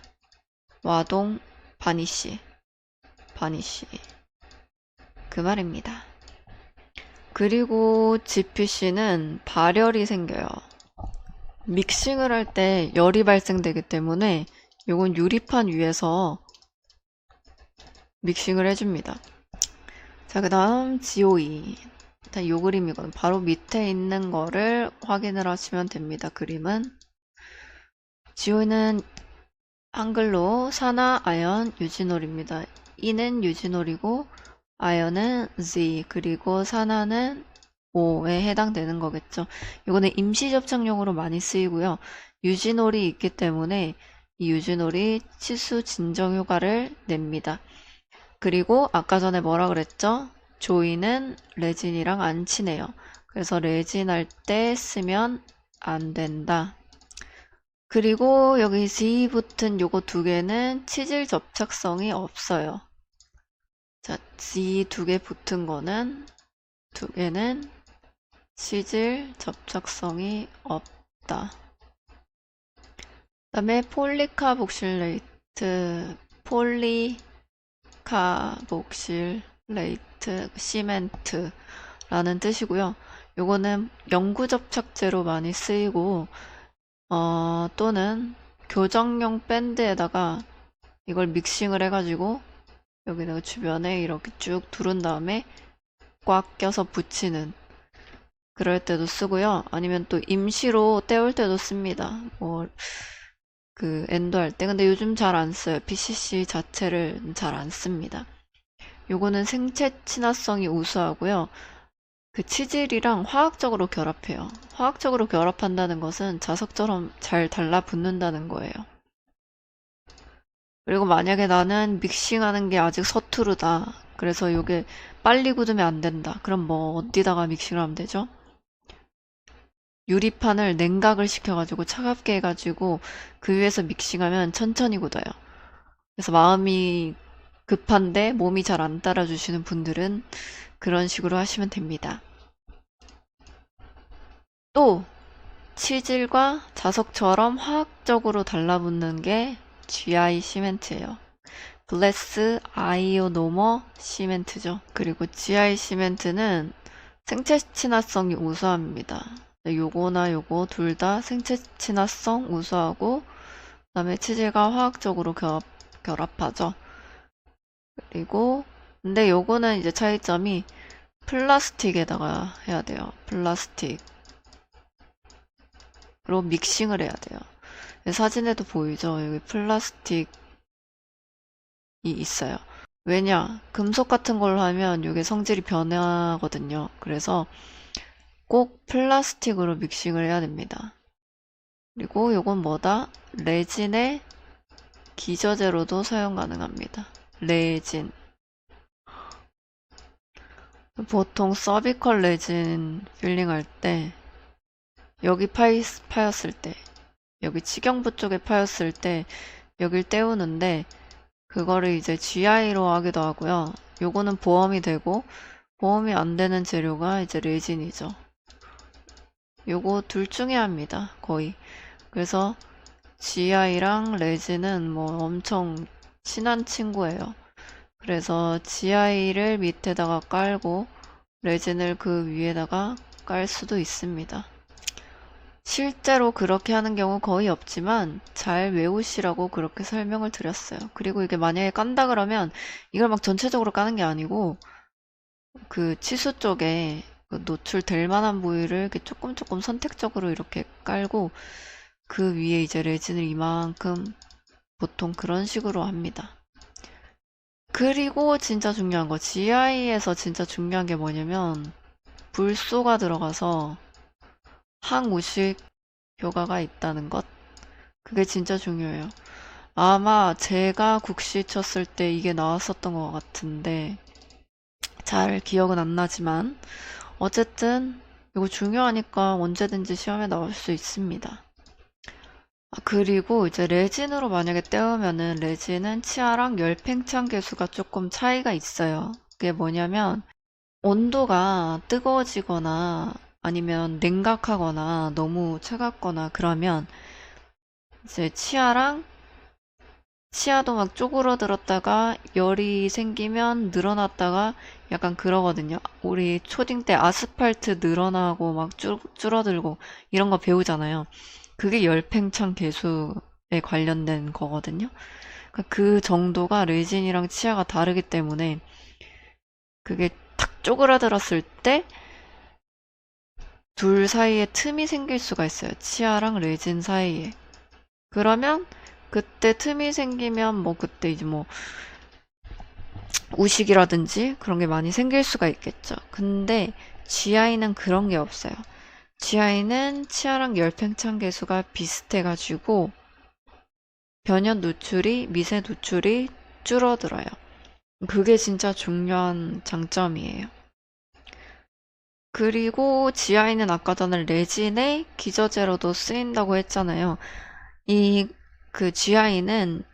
와동 바니쉬 그 말입니다. 그리고 GPC는 발열이 생겨요. 믹싱을 할 때 열이 발생되기 때문에 요건 유리판 위에서 믹싱을 해줍니다. 자, 그 다음 GOE. 일단 요 그림이거든요. 바로 밑에 있는 거를 확인을 하시면 됩니다. 그림은. GOE는 한글로 산화, 아연, 유진올입니다. E는 유진올이고 아연은 Z, 그리고 산화는 O에 해당되는 거겠죠. 이거는 임시 접착용으로 많이 쓰이고요. 유진올이 있기 때문에 이 유진올이 치수 진정 효과를 냅니다. 그리고 아까 전에 뭐라 그랬죠? 조이는 레진이랑 안 친해요. 그래서 레진 할 때 쓰면 안 된다. 그리고 여기 Z 붙은 요거 두 개는 치질 접착성이 없어요. 자, Z 두 개 붙은 거는 두 개는 치질 접착성이 없다. 그다음에 폴리카복실레이트, 폴리카복실레이트 시멘트라는 뜻이고요. 요거는 영구 접착제로 많이 쓰이고 또는 교정용 밴드에다가 이걸 믹싱을 해가지고 여기다가 주변에 이렇게 쭉 두른 다음에 꽉 껴서 붙이는 그럴 때도 쓰고요. 아니면 또 임시로 때울 때도 씁니다. 뭐 그 엔도 할 때. 근데 요즘 잘 안 써요. PCC 자체를 잘 안 씁니다. 요거는 생체 친화성이 우수하고요. 그 치질이랑 화학적으로 결합해요. 화학적으로 결합한다는 것은 자석처럼 잘 달라붙는다는 거예요. 그리고 만약에 나는 믹싱하는 게 아직 서투르다. 그래서 요게 빨리 굳으면 안 된다. 그럼 뭐 어디다가 믹싱을 하면 되죠? 유리판을 냉각을 시켜가지고 차갑게 해가지고 그 위에서 믹싱하면 천천히 굳어요. 그래서 마음이 급한데 몸이 잘 안 따라주시는 분들은 그런 식으로 하시면 됩니다. 또 치질과 자석처럼 화학적으로 달라붙는 게 GI 시멘트예요. 글래스 아이오노머 시멘트죠. 그리고 GI 시멘트는 생체 친화성이 우수합니다. 요거나 요거 둘 다 생체 친화성 우수하고 그다음에 치질과 화학적으로 결합하죠. 그리고 근데 요거는 이제 차이점이 플라스틱에다가 해야 돼요. 플라스틱. 그리고 믹싱을 해야 돼요. 사진에도 보이죠? 여기 플라스틱이 있어요. 왜냐? 금속 같은 걸로 하면 이게 성질이 변하거든요. 그래서 꼭 플라스틱으로 믹싱을 해야 됩니다. 그리고 요건 뭐다? 레진의 기저제로도 사용 가능합니다. 레진. 보통 서비컬 레진 필링 할 때 여기 파였을 때 여기 치경부 쪽에 파였을 때 여길 때우는데 그거를 이제 GI로 하기도 하고요. 요거는 보험이 되고 보험이 안 되는 재료가 이제 레진이죠. 요거 둘 중에 합니다. 거의. 그래서 GI랑 레진은 뭐 엄청 친한 친구예요. 그래서 GI를 밑에다가 깔고 레진을 그 위에다가 깔 수도 있습니다. 실제로 그렇게 하는 경우 거의 없지만 잘 외우시라고 그렇게 설명을 드렸어요. 그리고 이게 만약에 깐다 그러면 이걸 막 전체적으로 까는 게 아니고 그 치수 쪽에 그 노출될 만한 부위를 이렇게 조금 선택적으로 이렇게 깔고 그 위에 이제 레진을 이만큼 보통 그런 식으로 합니다. 그리고 진짜 중요한 거 GI에서 진짜 중요한 게 뭐냐면 불소가 들어가서 항우식 효과가 있다는 것. 그게 진짜 중요해요. 아마 제가 국시 쳤을 때 이게 나왔었던 것 같은데 잘 기억은 안 나지만 어쨌든 이거 중요하니까 언제든지 시험에 나올 수 있습니다. 그리고 이제 레진으로 만약에 때우면은 레진은 치아랑 열 팽창 계수가 조금 차이가 있어요. 그게 뭐냐면 온도가 뜨거워지거나 아니면 냉각하거나 너무 차갑거나 그러면 이제 치아랑 치아도 막 쪼그러들었다가 열이 생기면 늘어났다가 약간 그러거든요. 우리 초딩 때 아스팔트 늘어나고 막 줄어들고 이런 거 배우잖아요. 그게 열팽창 개수에 관련된 거거든요. 그러니까 그 정도가 레진이랑 치아가 다르기 때문에 그게 탁 쪼그라들었을 때 둘 사이에 틈이 생길 수가 있어요. 치아랑 레진 사이에. 그러면 그때 틈이 생기면 뭐 그때 이제 뭐 우식이라든지 그런 게 많이 생길 수가 있겠죠. 근데 GI는 그런 게 없어요. GI는 치아랑 열팽창 개수가 비슷해가지고 변연 누출이, 미세 누출이 줄어들어요. 그게 진짜 중요한 장점이에요. 그리고 GI는 아까 전에 레진의 기저제로도 쓰인다고 했잖아요. 그 GI는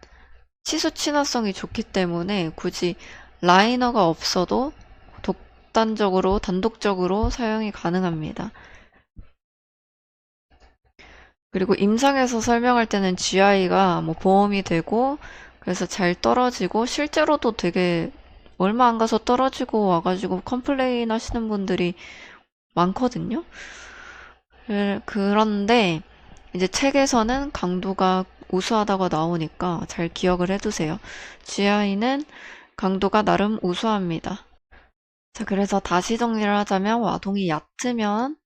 치수 친화성이 좋기 때문에 굳이 라이너가 없어도 단독적으로 사용이 가능합니다. 그리고 임상에서 설명할 때는 GI가 뭐 보험이 되고 그래서 잘 떨어지고 실제로도 되게 얼마 안 가서 떨어지고 와가지고 컴플레인 하시는 분들이 많거든요. 그런데 이제 책에서는 강도가 우수하다고 나오니까 잘 기억을 해두세요. GI는 강도가 나름 우수합니다. 자, 그래서 다시 정리를 하자면 와동이 얕으면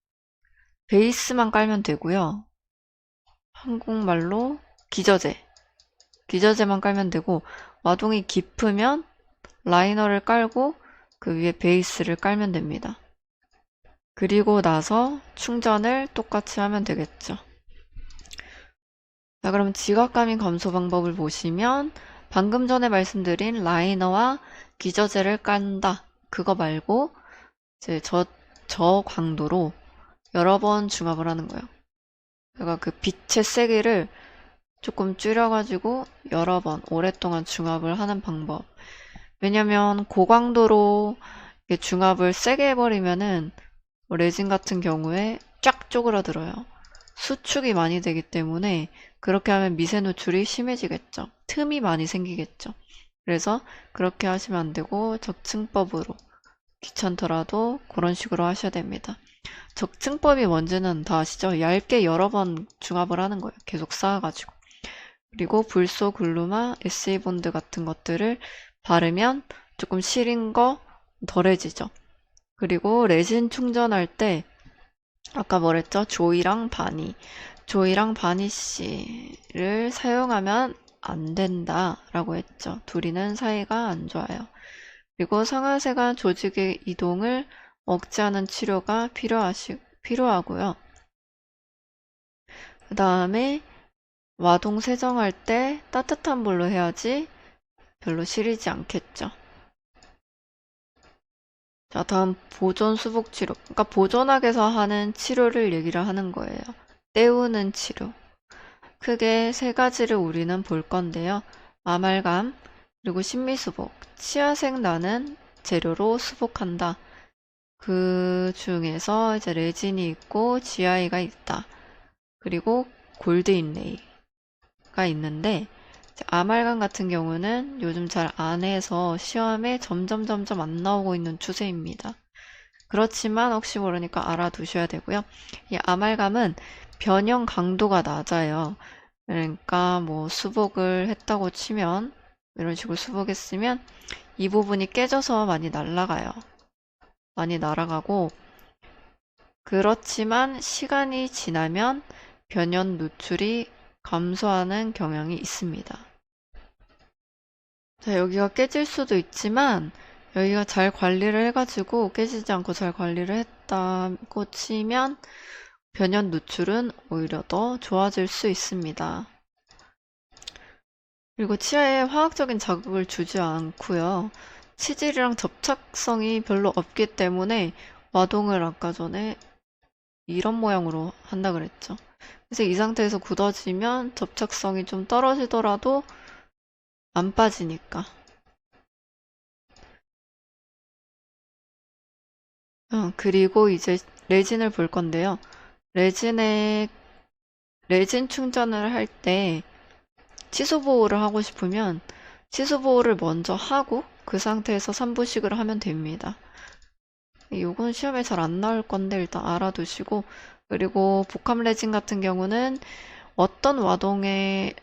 베이스만 깔면 되고요. 한국말로 기저제만 깔면 되고 와동이 깊으면 라이너를 깔고 그 위에 베이스를 깔면 됩니다. 그리고 나서 충전을 똑같이 하면 되겠죠. 자, 그럼 지각감인 감소 방법을 보시면 방금 전에 말씀드린 라이너와 기저제를 깐다. 그거 말고 이제 저 광도로 여러 번 중압을 하는 거예요. 그러니까 그 빛의 세기를 조금 줄여가지고 여러 번 오랫동안 중압을 하는 방법. 왜냐면 고광도로 중압을 세게 해버리면은 레진 같은 경우에 쫙 쪼그라들어요. 수축이 많이 되기 때문에 그렇게 하면 미세 노출이 심해지겠죠. 틈이 많이 생기겠죠. 그래서 그렇게 하시면 안 되고 적층법으로 귀찮더라도 그런 식으로 하셔야 됩니다. 적층법이 뭔지는 다 아시죠? 얇게 여러 번 중압을 하는 거예요. 계속 쌓아가지고. 그리고 불소 글루마, 에세이본드 같은 것들을 바르면 조금 시린 거 덜해지죠. 그리고 레진 충전할 때 아까 뭐랬죠? 조이랑 바니쉬를 사용하면 안 된다라고 했죠. 둘이는 사이가 안 좋아요. 그리고 상하세관 조직의 이동을 억제하는 치료가 필요하고요. 그 다음에 와동 세정할 때 따뜻한 물로 해야지 별로 시리지 않겠죠. 자, 다음 보존 수복 치료. 그러니까 보존학에서 하는 치료를 얘기를 하는 거예요. 때우는 치료. 크게 세 가지를 우리는 볼 건데요. 아말감, 그리고 신미수복, 치아색 나는 재료로 수복한다. 그 중에서 이제 레진이 있고 GI가 있다. 그리고 골드 인레이가 있는데 아말감 같은 경우는 요즘 잘 안 해서 시험에 점점 안 나오고 있는 추세입니다. 그렇지만 혹시 모르니까 알아두셔야 되고요. 이 아말감은 변형 강도가 낮아요. 그러니까 뭐 수복을 했다고 치면 이런 식으로 수복했으면 이 부분이 깨져서 많이 날아가요. 많이 날아가고 그렇지만 시간이 지나면 변형 누출이 감소하는 경향이 있습니다. 자, 여기가 깨질 수도 있지만 여기가 잘 관리를 해가지고 깨지지 않고 잘 관리를 했다고 치면 변형 누출은 오히려 더 좋아질 수 있습니다. 그리고 치아에 화학적인 자극을 주지 않고요. 치질이랑 접착성이 별로 없기 때문에 와동을 아까 전에 이런 모양으로 한다 그랬죠. 그래서 이 상태에서 굳어지면 접착성이 좀 떨어지더라도 안 빠지니까. 그리고 이제 레진을 볼 건데요. 레진 충전을 할 때 치수 보호를 하고 싶으면 치수 보호를 먼저 하고 그 상태에서 삼부식을 하면 됩니다. 요건 시험에 잘 안 나올 건데 일단 알아두시고, 그리고 복합 레진 같은 경우는 어떤 와동에서도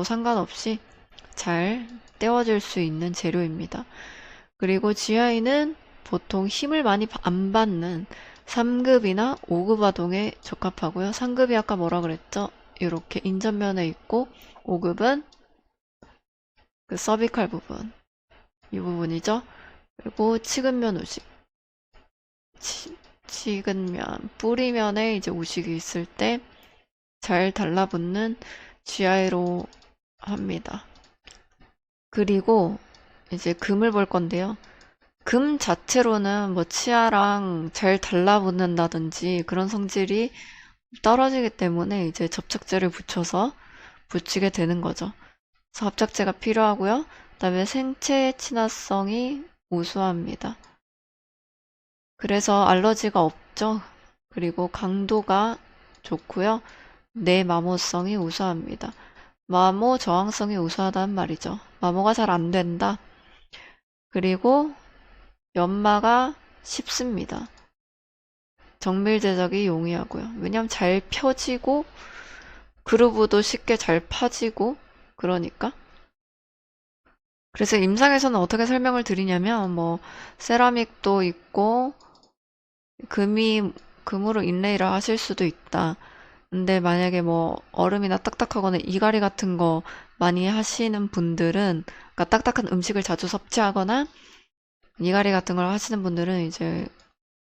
상관없이 잘 떼어질 수 있는 재료입니다. 그리고 GI는 보통 힘을 많이 안 받는 3급이나 5급 와동에 적합하고요. 3급이 아까 뭐라 그랬죠? 이렇게 인전면에 있고, 5급은 그 서비칼 부분, 이 부분이죠. 그리고 치근면 우식, 치근면, 뿌리면에 이제 우식이 있을 때 잘 달라붙는 GI로 합니다. 그리고 이제 금을 볼 건데요. 금 자체로는 뭐 치아랑 잘 달라붙는다든지 그런 성질이 떨어지기 때문에 이제 접착제를 붙여서 붙이게 되는 거죠. 그래서 접착제가 필요하고요. 그다음에 생체 친화성이 우수합니다. 그래서 알러지가 없죠. 그리고 강도가 좋고요. 내마모성이 우수합니다. 마모 저항성이 우수하다는 말이죠. 마모가 잘 안 된다. 그리고 연마가 쉽습니다. 정밀 제작이 용이하고요. 왜냐면 잘 펴지고 그루브도 쉽게 잘 파지고 그러니까. 그래서 임상에서는 어떻게 설명을 드리냐면 뭐 세라믹도 있고 금으로 인레이를 하실 수도 있다. 근데 만약에 뭐 얼음이나 딱딱하거나 이갈이 같은 거 많이 하시는 분들은, 그러니까 딱딱한 음식을 자주 섭취하거나 이갈이 같은 걸 하시는 분들은 이제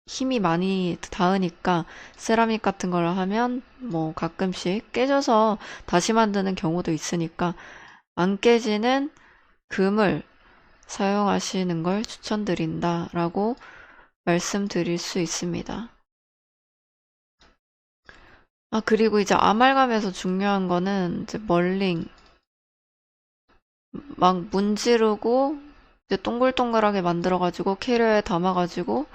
힘이 많이 닿으니까 세라믹 같은 걸 하면 뭐 가끔씩 깨져서 다시 만드는 경우도 있으니까 안 깨지는 금을 사용하시는 걸 추천드린다라고 말씀드릴 수 있습니다. 그리고 이제 아말감에서 중요한 거는 이제 멀링. 막 문지르고 이제 동글동글하게 만들어가지고 캐리어에 담아가지고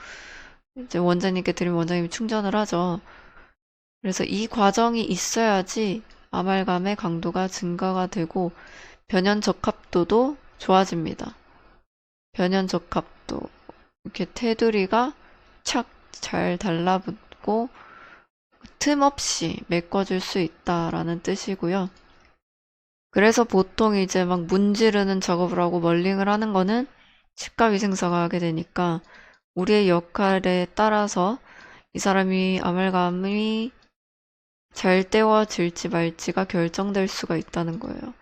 이제 원장님께 드리면 원장님이 충전을 하죠. 그래서 이 과정이 있어야지 아말감의 강도가 증가가 되고 변연 적합도도 좋아집니다. 변연 적합도. 이렇게 테두리가 착 잘 달라붙고 틈 없이 메꿔줄 수 있다라는 뜻이고요. 그래서 보통 이제 막 문지르는 작업을 하고 멀링을 하는 거는 치과위생사가 하게 되니까 우리의 역할에 따라서 이 사람이 아말감이 잘 떼어질지 말지가 결정될 수가 있다는 거예요.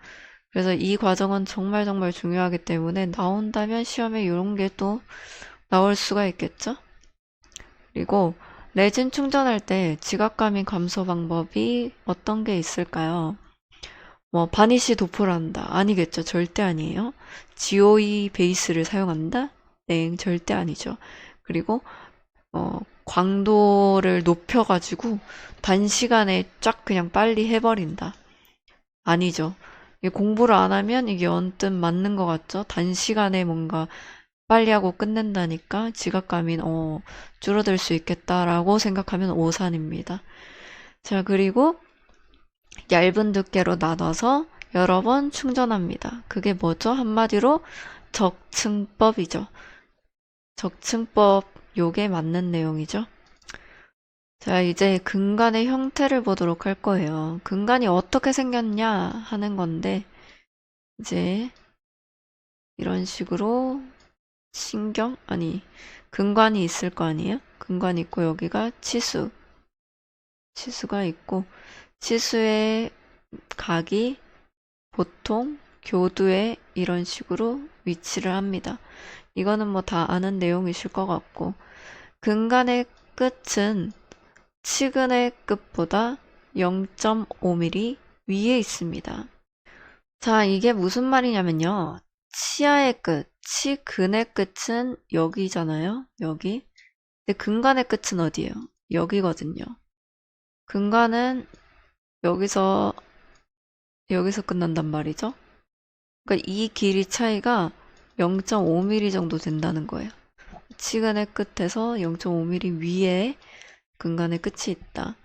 그래서 이 과정은 정말 정말 중요하기 때문에 나온다면 시험에 이런 게 또 나올 수가 있겠죠? 그리고 레진 충전할 때 지각감인 감소 방법이 어떤 게 있을까요? 뭐 바니쉬 도포를 한다. 아니겠죠. 절대 아니에요. GOE 베이스를 사용한다? 네, 절대 아니죠. 그리고 광도를 높여가지고 단시간에 쫙 그냥 빨리 해버린다. 아니죠. 공부를 안 하면 이게 언뜻 맞는 것 같죠? 단시간에 뭔가 빨리 하고 끝낸다니까 지각감이 줄어들 수 있겠다라고 생각하면 오산입니다. 자, 그리고 얇은 두께로 나눠서 여러 번 충전합니다. 그게 뭐죠? 한마디로 적층법이죠. 적층법, 요게 맞는 내용이죠. 자, 이제 근간의 형태를 보도록 할 거예요. 근간이 어떻게 생겼냐 하는 건데, 이제 이런 식으로 근간이 있을 거 아니에요? 근간이 있고 여기가 치수가 있고 치수의 각이 보통 교두에 이런 식으로 위치를 합니다. 이거는 뭐 다 아는 내용이실 것 같고, 근간의 끝은 치근의 끝보다 0.5mm 위에 있습니다. 자, 이게 무슨 말이냐면요. 치아의 끝, 치근의 끝은 여기잖아요. 여기. 근데 근간의 끝은 어디예요? 여기거든요. 근간은 여기서 끝난단 말이죠. 그러니까 이 길이 차이가 0.5mm 정도 된다는 거예요. 치근의 끝에서 0.5mm 위에 근간의 끝이 있다.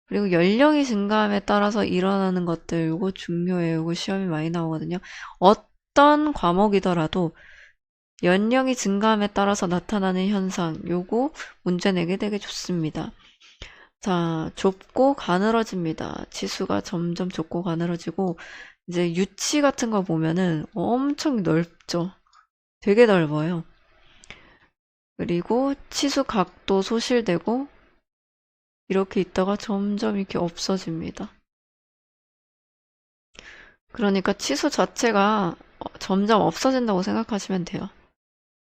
그리고 연령이 증가함에 따라서 일어나는 것들, 요거 중요해요. 요거 시험이 많이 나오거든요. 어떤 과목이더라도 연령이 증가함에 따라서 나타나는 현상, 요거 문제 내게 되게 좋습니다. 자, 좁고 가늘어집니다. 치수가 점점 좁고 가늘어지고, 이제 유치 같은 거 보면은 엄청 넓죠. 되게 넓어요. 그리고 치수 각도 소실되고, 이렇게 있다가 점점 이렇게 없어집니다. 그러니까 치수 자체가 점점 없어진다고 생각하시면 돼요.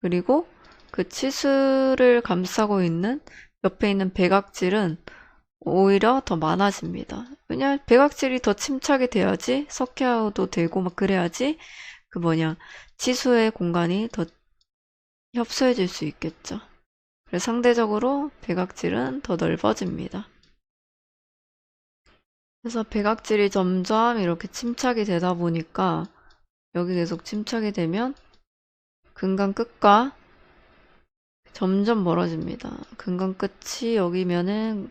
그리고 그 치수를 감싸고 있는 옆에 있는 백악질은 오히려 더 많아집니다. 왜냐면 백악질이 더 침착이 돼야지 석회화도 되고 막 그래야지 그 치수의 공간이 더 협소해질 수 있겠죠. 그래서 상대적으로 백악질은 더 넓어집니다. 그래서 백악질이 점점 이렇게 침착이 되다 보니까 여기 계속 침착이 되면 근간 끝과 점점 멀어집니다. 근간 끝이 여기면은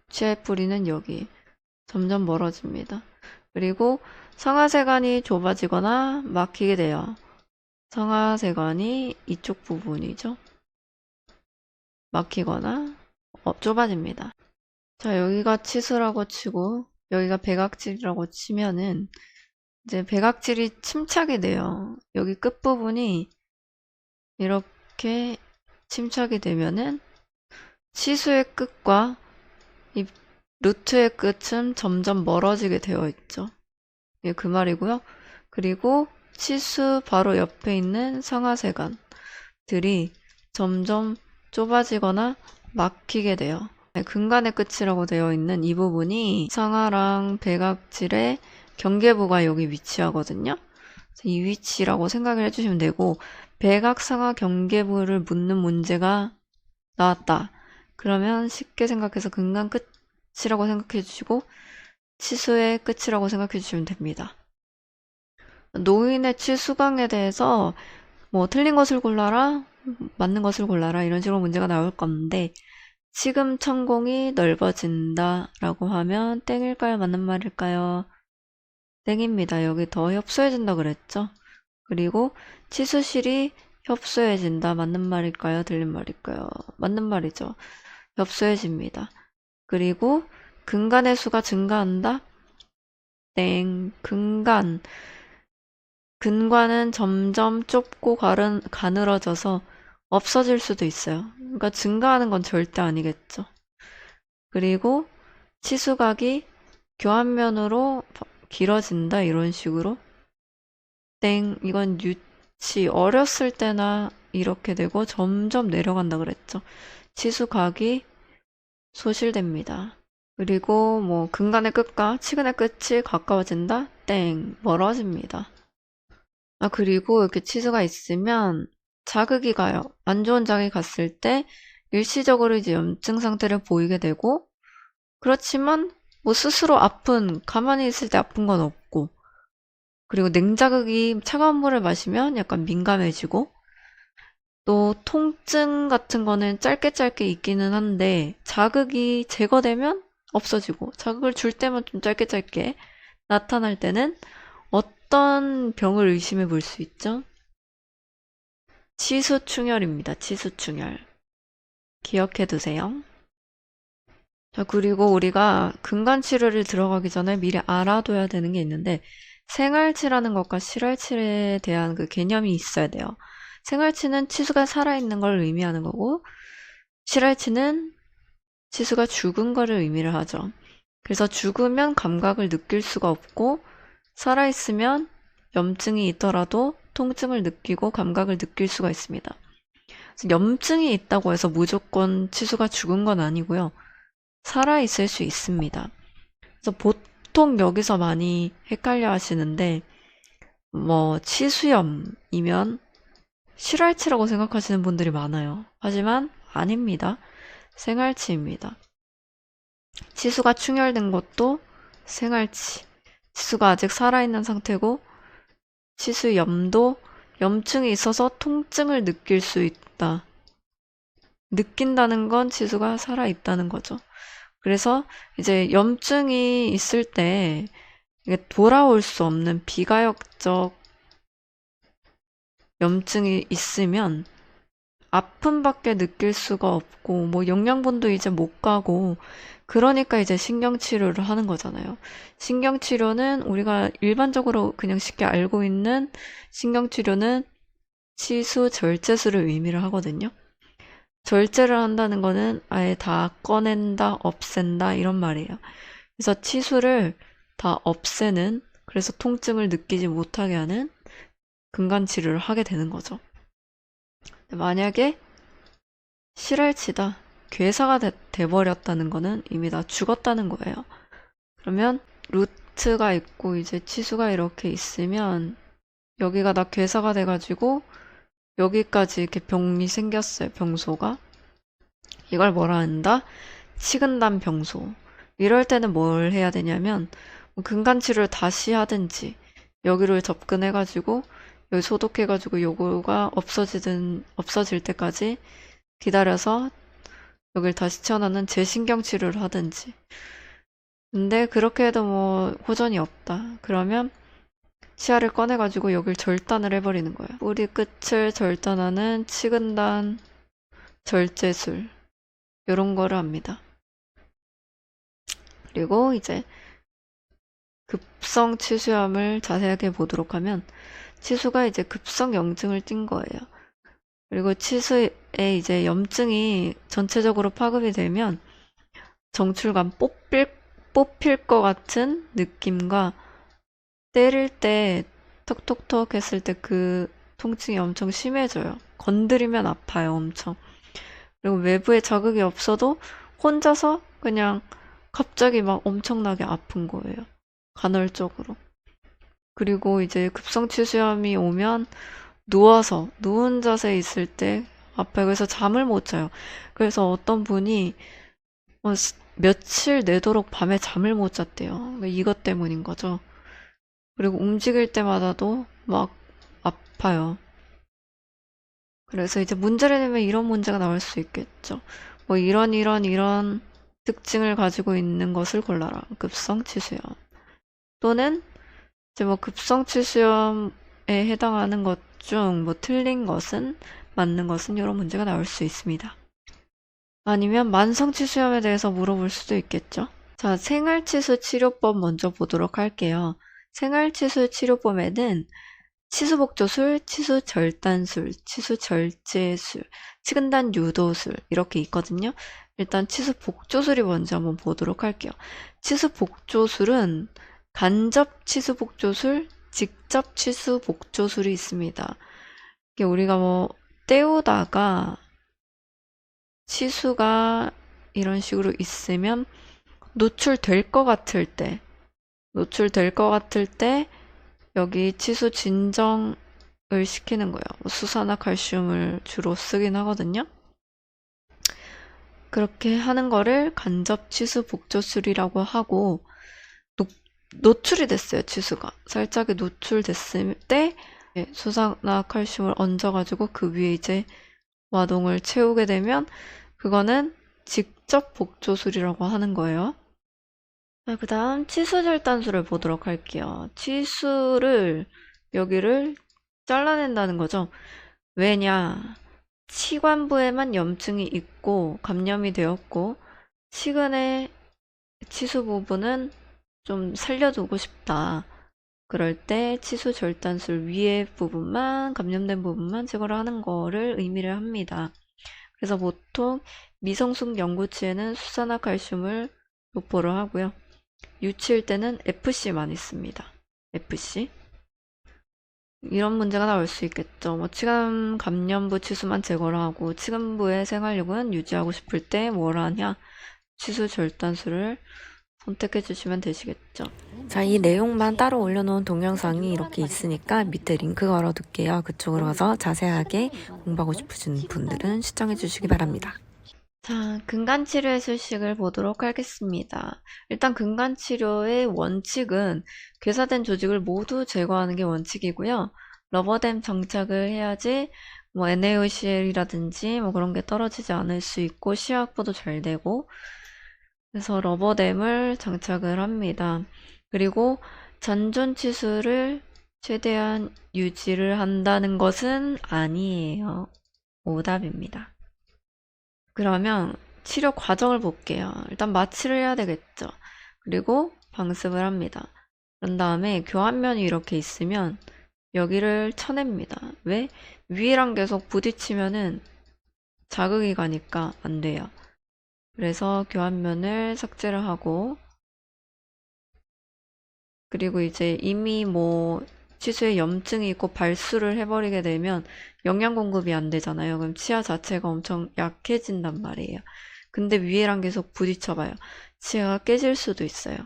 치아의 뿌리는 여기 점점 멀어집니다. 그리고 상하세관이 좁아지거나 막히게 돼요. 상하세관이 이쪽 부분이죠. 막히거나 좁아집니다. 자, 여기가 치수라고 치고 여기가 백악질이라고 치면은 이제 백악질이 침착이 돼요. 여기 끝부분이 이렇게 침착이 되면은 치수의 끝과 이 루트의 끝은 점점 멀어지게 되어 있죠. 예, 그 말이고요. 그리고 치수 바로 옆에 있는 상하세관들이 점점 좁아지거나 막히게 돼요. 네, 근간의 끝이라고 되어 있는 이 부분이 상하랑 백악질의 경계부가 여기 위치하거든요. 이 위치라고 생각을 해주시면 되고 백악상하 경계부를 묻는 문제가 나왔다. 그러면 쉽게 생각해서 근간 끝이라고 생각해 주시고 치수의 끝이라고 생각해 주시면 됩니다. 노인의 치수강에 대해서 틀린 것을 골라라, 맞는 것을 골라라 이런 식으로 문제가 나올 건데 지금 천공이 넓어진다 라고 하면 땡일까요? 맞는 말일까요? 땡입니다. 여기 더 협소해진다 그랬죠? 그리고 치수실이 협소해진다. 맞는 말일까요? 틀린 말일까요? 맞는 말이죠. 협소해집니다. 그리고 근간의 수가 증가한다? 땡. 근간은 점점 좁고 가늘어져서 없어질 수도 있어요. 그러니까 증가하는 건 절대 아니겠죠. 그리고 치수각이 교환면으로 길어진다 이런 식으로 땡. 이건 유치 어렸을 때나 이렇게 되고 점점 내려간다 그랬죠. 치수각이 소실됩니다. 그리고 근간의 끝과 치근의 끝이 가까워진다? 땡. 멀어집니다. 그리고 이렇게 치수가 있으면 자극이 가요. 안 좋은 자극이 갔을 때 일시적으로 이제 염증 상태를 보이게 되고 그렇지만 스스로 가만히 있을 때 아픈 건 없고 그리고 냉자극이 차가운 물을 마시면 약간 민감해지고 또 통증 같은 거는 짧게 있기는 한데 자극이 제거되면 없어지고 자극을 줄 때만 좀 짧게 나타날 때는 어떤 병을 의심해 볼 수 있죠? 치수충혈입니다. 치수충혈. 기억해 두세요. 자, 그리고 우리가 근간치료를 들어가기 전에 미리 알아둬야 되는 게 있는데 생활치라는 것과 실활치에 대한 그 개념이 있어야 돼요. 생활치는 치수가 살아있는 걸 의미하는 거고 실활치는 치수가 죽은 거를 의미를 하죠. 그래서 죽으면 감각을 느낄 수가 없고 살아있으면 염증이 있더라도 통증을 느끼고 감각을 느낄 수가 있습니다. 염증이 있다고 해서 무조건 치수가 죽은 건 아니고요. 살아있을 수 있습니다. 그래서 보통 여기서 많이 헷갈려 하시는데 치수염이면 실활치라고 생각하시는 분들이 많아요. 하지만 아닙니다. 생활치입니다. 치수가 충혈된 것도 생활치. 치수가 아직 살아있는 상태고 치수염도 염증이 있어서 통증을 느낄 수 있다. 느낀다는 건 치수가 살아있다는 거죠. 그래서 이제 염증이 있을 때 이게 돌아올 수 없는 비가역적 염증이 있으면 아픔밖에 느낄 수가 없고 뭐 영양분도 이제 못 가고 그러니까 이제 신경치료를 하는 거잖아요. 신경치료는 우리가 일반적으로 그냥 쉽게 알고 있는 신경치료는 치수, 절제술을 의미를 하거든요. 절제를 한다는 거는 아예 다 꺼낸다, 없앤다 이런 말이에요. 그래서 치수를 다 없애는, 그래서 통증을 느끼지 못하게 하는 근간치료를 하게 되는 거죠. 만약에 실알치다, 괴사가 돼버렸다는 거는 이미 다 죽었다는 거예요. 그러면 루트가 있고 이제 치수가 이렇게 있으면 여기가 다 괴사가 돼가지고 여기까지 이렇게 병이 생겼어요. 병소가. 이걸 뭐라 한다? 치근단 병소. 이럴 때는 뭘 해야 되냐면 근간치료를 다시 하든지 여기를 접근해가지고 여기 소독해가지고 요거가 없어질 때까지 기다려서 여길 다시 채워넣는 재신경 치료를 하든지. 근데 그렇게 해도 뭐 호전이 없다. 그러면 치아를 꺼내가지고 여길 절단을 해버리는 거예요. 뿌리 끝을 절단하는 치근단 절제술. 요런 거를 합니다. 그리고 이제 급성 치수염을 자세하게 보도록 하면 치수가 이제 급성 염증을 띈 거예요. 그리고 치수에 이제 염증이 전체적으로 파급이 되면 정출감 뽑힐 것 같은 느낌과 때릴 때 톡톡톡 했을 때 그 통증이 엄청 심해져요. 건드리면 아파요, 엄청. 그리고 외부에 자극이 없어도 혼자서 그냥 갑자기 막 엄청나게 아픈 거예요. 간헐적으로. 그리고 이제 급성치수염이 오면 누운 자세에 있을 때 아파요. 그래서 잠을 못 자요. 그래서 어떤 분이 며칠 내도록 밤에 잠을 못 잤대요. 이것 때문인 거죠. 그리고 움직일 때마다도 막 아파요. 그래서 이제 문제를 내면 이런 문제가 나올 수 있겠죠. 뭐 이런 특징을 가지고 있는 것을 골라라. 급성치수염. 또는 이제 뭐 급성치수염에 해당하는 것 중 뭐 틀린 것은, 맞는 것은 이런 문제가 나올 수 있습니다. 아니면 만성치수염에 대해서 물어볼 수도 있겠죠. 자, 생활치수 치료법 먼저 보도록 할게요. 생활치수 치료법에는 치수복조술, 치수절단술, 치수절제술, 치근단 유도술 이렇게 있거든요. 일단 치수복조술이 먼저 한번 보도록 할게요. 치수복조술은 간접 치수복조술, 직접 치수복조술이 있습니다. 이게 우리가 뭐 때우다가 치수가 이런 식으로 있으면 노출될 것 같을 때 여기 치수 진정을 시키는 거예요. 수산화 칼슘을 주로 쓰긴 하거든요. 그렇게 하는 거를 간접 치수 복조술이라고 하고, 노출이 됐어요, 치수가. 살짝이 노출됐을 때 수산화 칼슘을 얹어가지고 그 위에 이제 와동을 채우게 되면 그거는 직접 복조술이라고 하는 거예요. 자, 그 다음 치수절단술을 보도록 할게요. 치수를 여기를 잘라낸다는 거죠. 왜냐? 치관부에만 염증이 있고 감염이 되었고 치근의 치수 부분은 좀 살려두고 싶다. 그럴 때 치수 절단술 위에 부분만, 감염된 부분만 제거를 하는 거를 의미를 합니다. 그래서 보통 미성숙 영구치에는 수산화칼슘을 도포를 하고요. 유치일 때는 FC 많이 씁니다. FC. 이런 문제가 나올 수 있겠죠. 뭐 치관 감염부 치수만 제거를 하고 치근부의 생활력은 유지하고 싶을 때 뭘 하냐? 치수 절단술을 선택해 주시면 되시겠죠. 자, 이 내용만 따로 올려놓은 동영상이 이렇게 있으니까 밑에 링크 걸어둘게요. 그쪽으로 가서 자세하게 공부하고 싶으신 분들은 시청해 주시기 바랍니다. 자, 근간치료의 수식을 보도록 하겠습니다. 일단 근간치료의 원칙은 괴사된 조직을 모두 제거하는 게 원칙이고요. 러버댐 장착을 해야지 뭐 NaOCl이라든지 뭐 그런 게 떨어지지 않을 수 있고 시야 확보도 잘 되고, 그래서 러버댐을 장착을 합니다. 그리고 잔존 치수를 최대한 유지를 한다는 것은 아니에요. 오답입니다. 그러면 치료 과정을 볼게요. 일단 마취를 해야 되겠죠. 그리고 방습을 합니다. 그런 다음에 교환면이 이렇게 있으면 여기를 쳐냅니다. 왜? 위랑 계속 부딪히면은 자극이 가니까 안 돼요. 그래서 교환면을 삭제를 하고, 그리고 이제 이미 뭐 치수에 염증이 있고 발수를 해버리게 되면 영양 공급이 안 되잖아요. 그럼 치아 자체가 엄청 약해진단 말이에요. 근데 위에랑 계속 부딪혀봐요. 치아가 깨질 수도 있어요.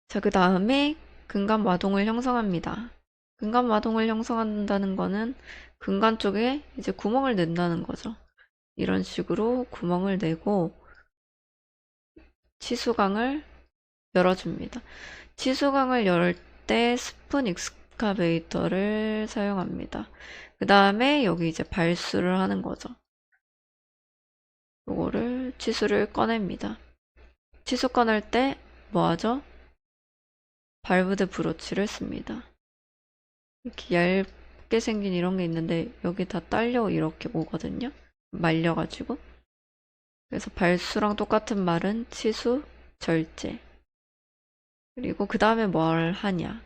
자, 그 다음에 근간 마동을 형성합니다. 근간 마동을 형성한다는 거는 근간 쪽에 이제 구멍을 낸다는 거죠. 이런 식으로 구멍을 내고 치수강을 열어줍니다. 치수강을 열 때 스푼 익스카베이터를 사용합니다. 그 다음에 여기 이제 발수를 하는 거죠. 요거를 치수를 꺼냅니다. 치수 꺼낼 때 뭐 하죠? 발브드 브로치를 씁니다. 이렇게 얇게 생긴 이런 게 있는데 여기 다 딸려 이렇게 오거든요. 말려가지고. 그래서 발수랑 똑같은 말은 치수, 절제. 그리고 그 다음에 뭘 하냐.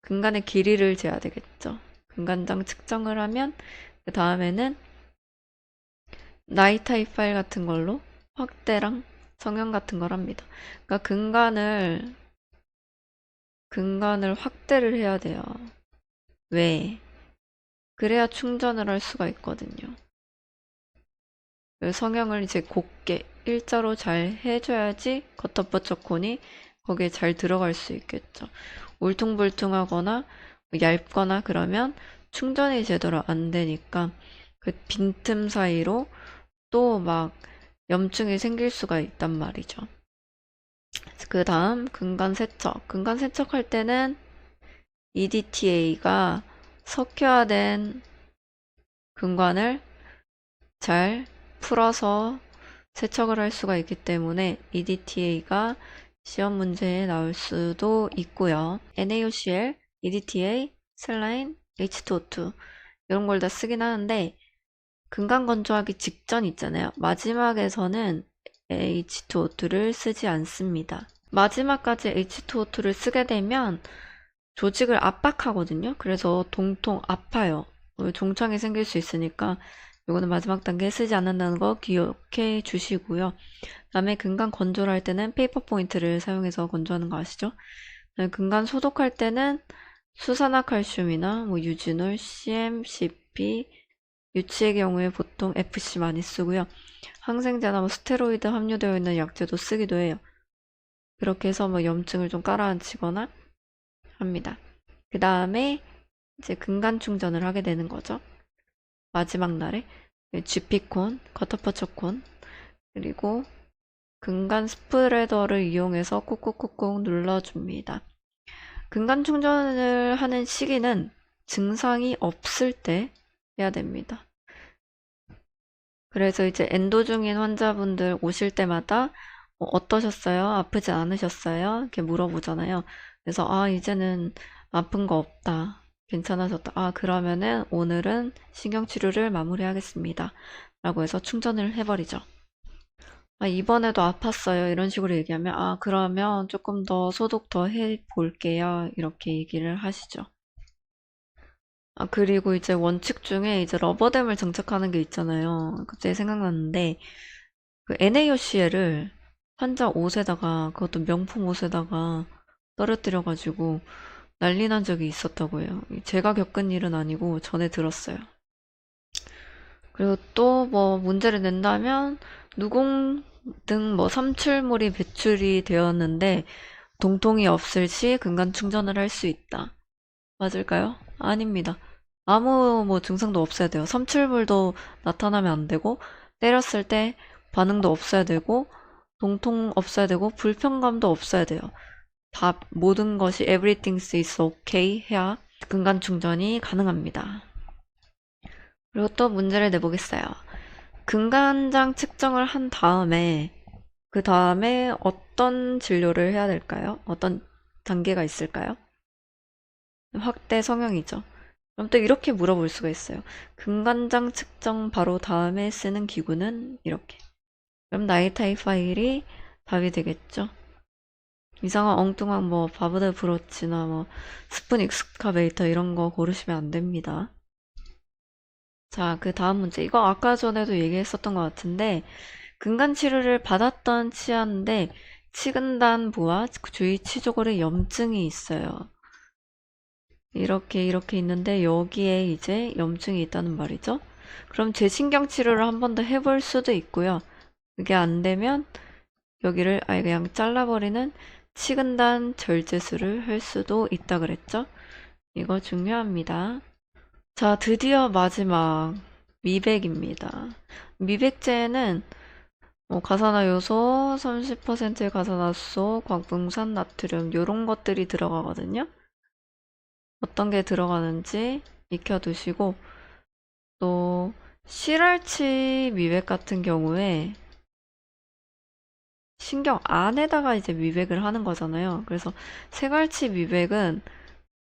근간의 길이를 재야 되겠죠. 근간장 측정을 하면 그 다음에는 나이 타입 파일 같은 걸로 확대랑 성형 같은 걸 합니다. 그러니까 근간을 확대를 해야 돼요. 왜? 그래야 충전을 할 수가 있거든요. 성형을 이제 곱게 일자로 잘 해줘야지 겉터버처콘이 거기에 잘 들어갈 수 있겠죠. 울퉁불퉁하거나 얇거나 그러면 충전이 제대로 안 되니까 그 빈틈 사이로 또 막 염증이 생길 수가 있단 말이죠. 그 다음 근간 세척. 근간 세척할 때는 EDTA가 석회화된 근관을 잘 풀어서 세척을 할 수가 있기 때문에 EDTA가 시험 문제에 나올 수도 있고요. NaOCl, EDTA, 셀라인, H2O2 이런 걸 다 쓰긴 하는데 근간 건조하기 직전 있잖아요. 마지막에서는 H2O2를 쓰지 않습니다. 마지막까지 H2O2를 쓰게 되면 조직을 압박하거든요. 그래서 동통 아파요. 종창이 생길 수 있으니까 이거는 마지막 단계에 쓰지 않는다는 거 기억해 주시고요. 그다음에 근간 건조를 할 때는 페이퍼 포인트를 사용해서 건조하는 거 아시죠? 근간 소독할 때는 수산화칼슘이나 뭐 유진올, CMCP, 유치의 경우에 보통 FC 많이 쓰고요. 항생제나 뭐 스테로이드 함유되어 있는 약제도 쓰기도 해요. 그렇게 해서 뭐 염증을 좀 깔아앉히거나 합니다. 그 다음에 이제 근간 충전을 하게 되는 거죠. 마지막 날에 GP콘, 커터퍼처콘 그리고 근간 스프레더를 이용해서 꾹꾹꾹꾹 눌러줍니다. 근간 충전을 하는 시기는 증상이 없을 때 해야 됩니다. 그래서 이제 엔도 중인 환자분들 오실 때마다 어떠셨어요? 아프지 않으셨어요? 이렇게 물어보잖아요. 그래서 이제는 아픈 거 없다. 괜찮아졌다. 그러면은 오늘은 신경치료를 마무리하겠습니다. 라고 해서 충전을 해버리죠. 이번에도 아팠어요. 이런 식으로 얘기하면 그러면 조금 더 소독 더 해볼게요. 이렇게 얘기를 하시죠. 그리고 이제 원칙 중에 이제 러버댐을 장착하는 게 있잖아요. 갑자기 생각났는데, 그 NaOCl을 환자 옷에다가, 그것도 명품 옷에다가 떨어뜨려가지고 난리 난 적이 있었다고요. 제가 겪은 일은 아니고 전에 들었어요. 그리고 또 뭐 문제를 낸다면, 누공 등 뭐 삼출물이 배출이 되었는데, 동통이 없을 시 근간 충전을 할 수 있다. 맞을까요? 아닙니다. 아무 뭐 증상도 없어야 돼요. 섬출물도 나타나면 안 되고, 때렸을 때 반응도 없어야 되고, 동통 없어야 되고, 불편감도 없어야 돼요. 다 모든 것이 everything is okay 해야 근간 충전이 가능합니다. 그리고 또 문제를 내보겠어요. 근간장 측정을 한 다음에 그 다음에 어떤 진료를 해야 될까요? 어떤 단계가 있을까요? 확대 성형이죠. 그럼 또 이렇게 물어볼 수가 있어요. 근간장 측정 바로 다음에 쓰는 기구는 이렇게. 그럼 나이타이 파일이 답이 되겠죠. 이상한 엉뚱한 뭐 바브드 브로치나 뭐 스푼 익스카베이터 이런 거 고르시면 안 됩니다. 자, 그 다음 문제. 이거 아까 전에도 얘기했었던 것 같은데 근간 치료를 받았던 치아인데 치근단부와 주위 치조골에 염증이 있어요. 이렇게 있는데 여기에 이제 염증이 있다는 말이죠. 그럼 재신경 치료를 한 번 더 해볼 수도 있고요. 그게 안 되면 여기를 아예 그냥 잘라버리는 치근단 절제술을 할 수도 있다 그랬죠. 이거 중요합니다. 자, 드디어 마지막 미백입니다. 미백제는 가사나 요소, 30%의 가사나소, 광분산, 나트륨 이런 것들이 들어가거든요. 어떤 게 들어가는지 익혀두시고 또 실알치 미백 같은 경우에 신경 안에다가 이제 미백을 하는 거잖아요. 그래서 생활치 미백은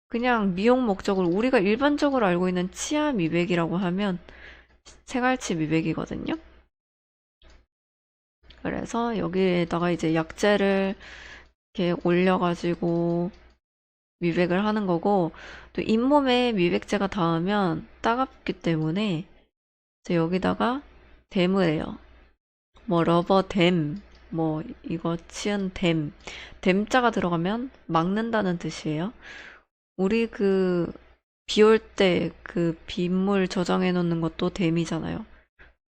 그냥 미용 목적으로 우리가 일반적으로 알고 있는 치아 미백이라고 하면 생활치 미백이거든요. 그래서 여기에다가 이제 약재를 이렇게 올려가지고 미백을 하는 거고 또 잇몸에 미백제가 닿으면 따갑기 때문에 이제 여기다가 댐을 해요. 뭐 러버댐, 뭐 이거 치은 댐, 댐자가 들어가면 막는다는 뜻이에요. 우리 그 비 올 때 그 빗물 저장해 놓는 것도 댐이잖아요.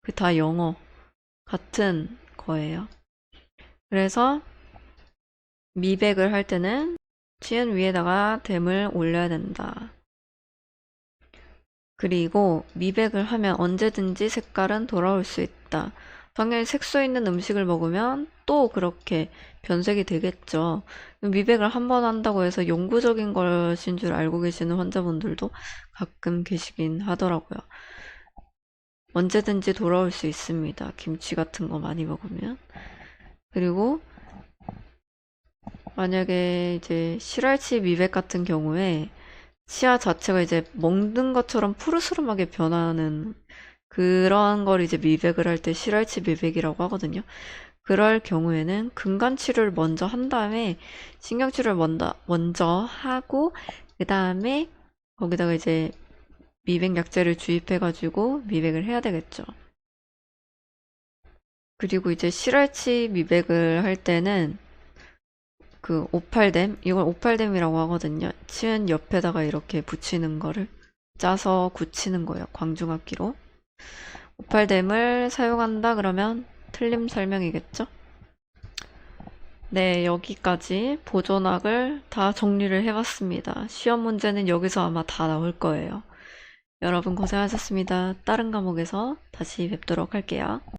그 다 영어 같은 거예요. 그래서 미백을 할 때는 치은 위에다가 댐을 올려야 된다. 그리고 미백을 하면 언제든지 색깔은 돌아올 수 있다. 당연히 색소 있는 음식을 먹으면 또 그렇게 변색이 되겠죠. 미백을 한 번 한다고 해서 영구적인 것인 줄 알고 계시는 환자분들도 가끔 계시긴 하더라고요. 언제든지 돌아올 수 있습니다. 김치 같은 거 많이 먹으면. 그리고 만약에 이제 실알치 미백 같은 경우에 치아 자체가 이제 먹는 것처럼 푸르스름하게 변하는 그러한 걸 이제 미백을 할 때 실알치 미백이라고 하거든요. 그럴 경우에는 근간 치료를 먼저 한 다음에 신경 치료를 먼저 하고 그 다음에 거기다가 이제 미백 약제를 주입해가지고 미백을 해야 되겠죠. 그리고 이제 실알치 미백을 할 때는 그 오팔댐, 이걸 오팔댐이라고 하거든요. 치은 옆에다가 이렇게 붙이는 거를 짜서 굳히는 거예요. 광중압기로. 오팔댐을 사용한다 그러면 틀림 설명이겠죠? 네, 여기까지 보존학을 다 정리를 해봤습니다. 시험 문제는 여기서 아마 다 나올 거예요. 여러분 고생하셨습니다. 다른 과목에서 다시 뵙도록 할게요.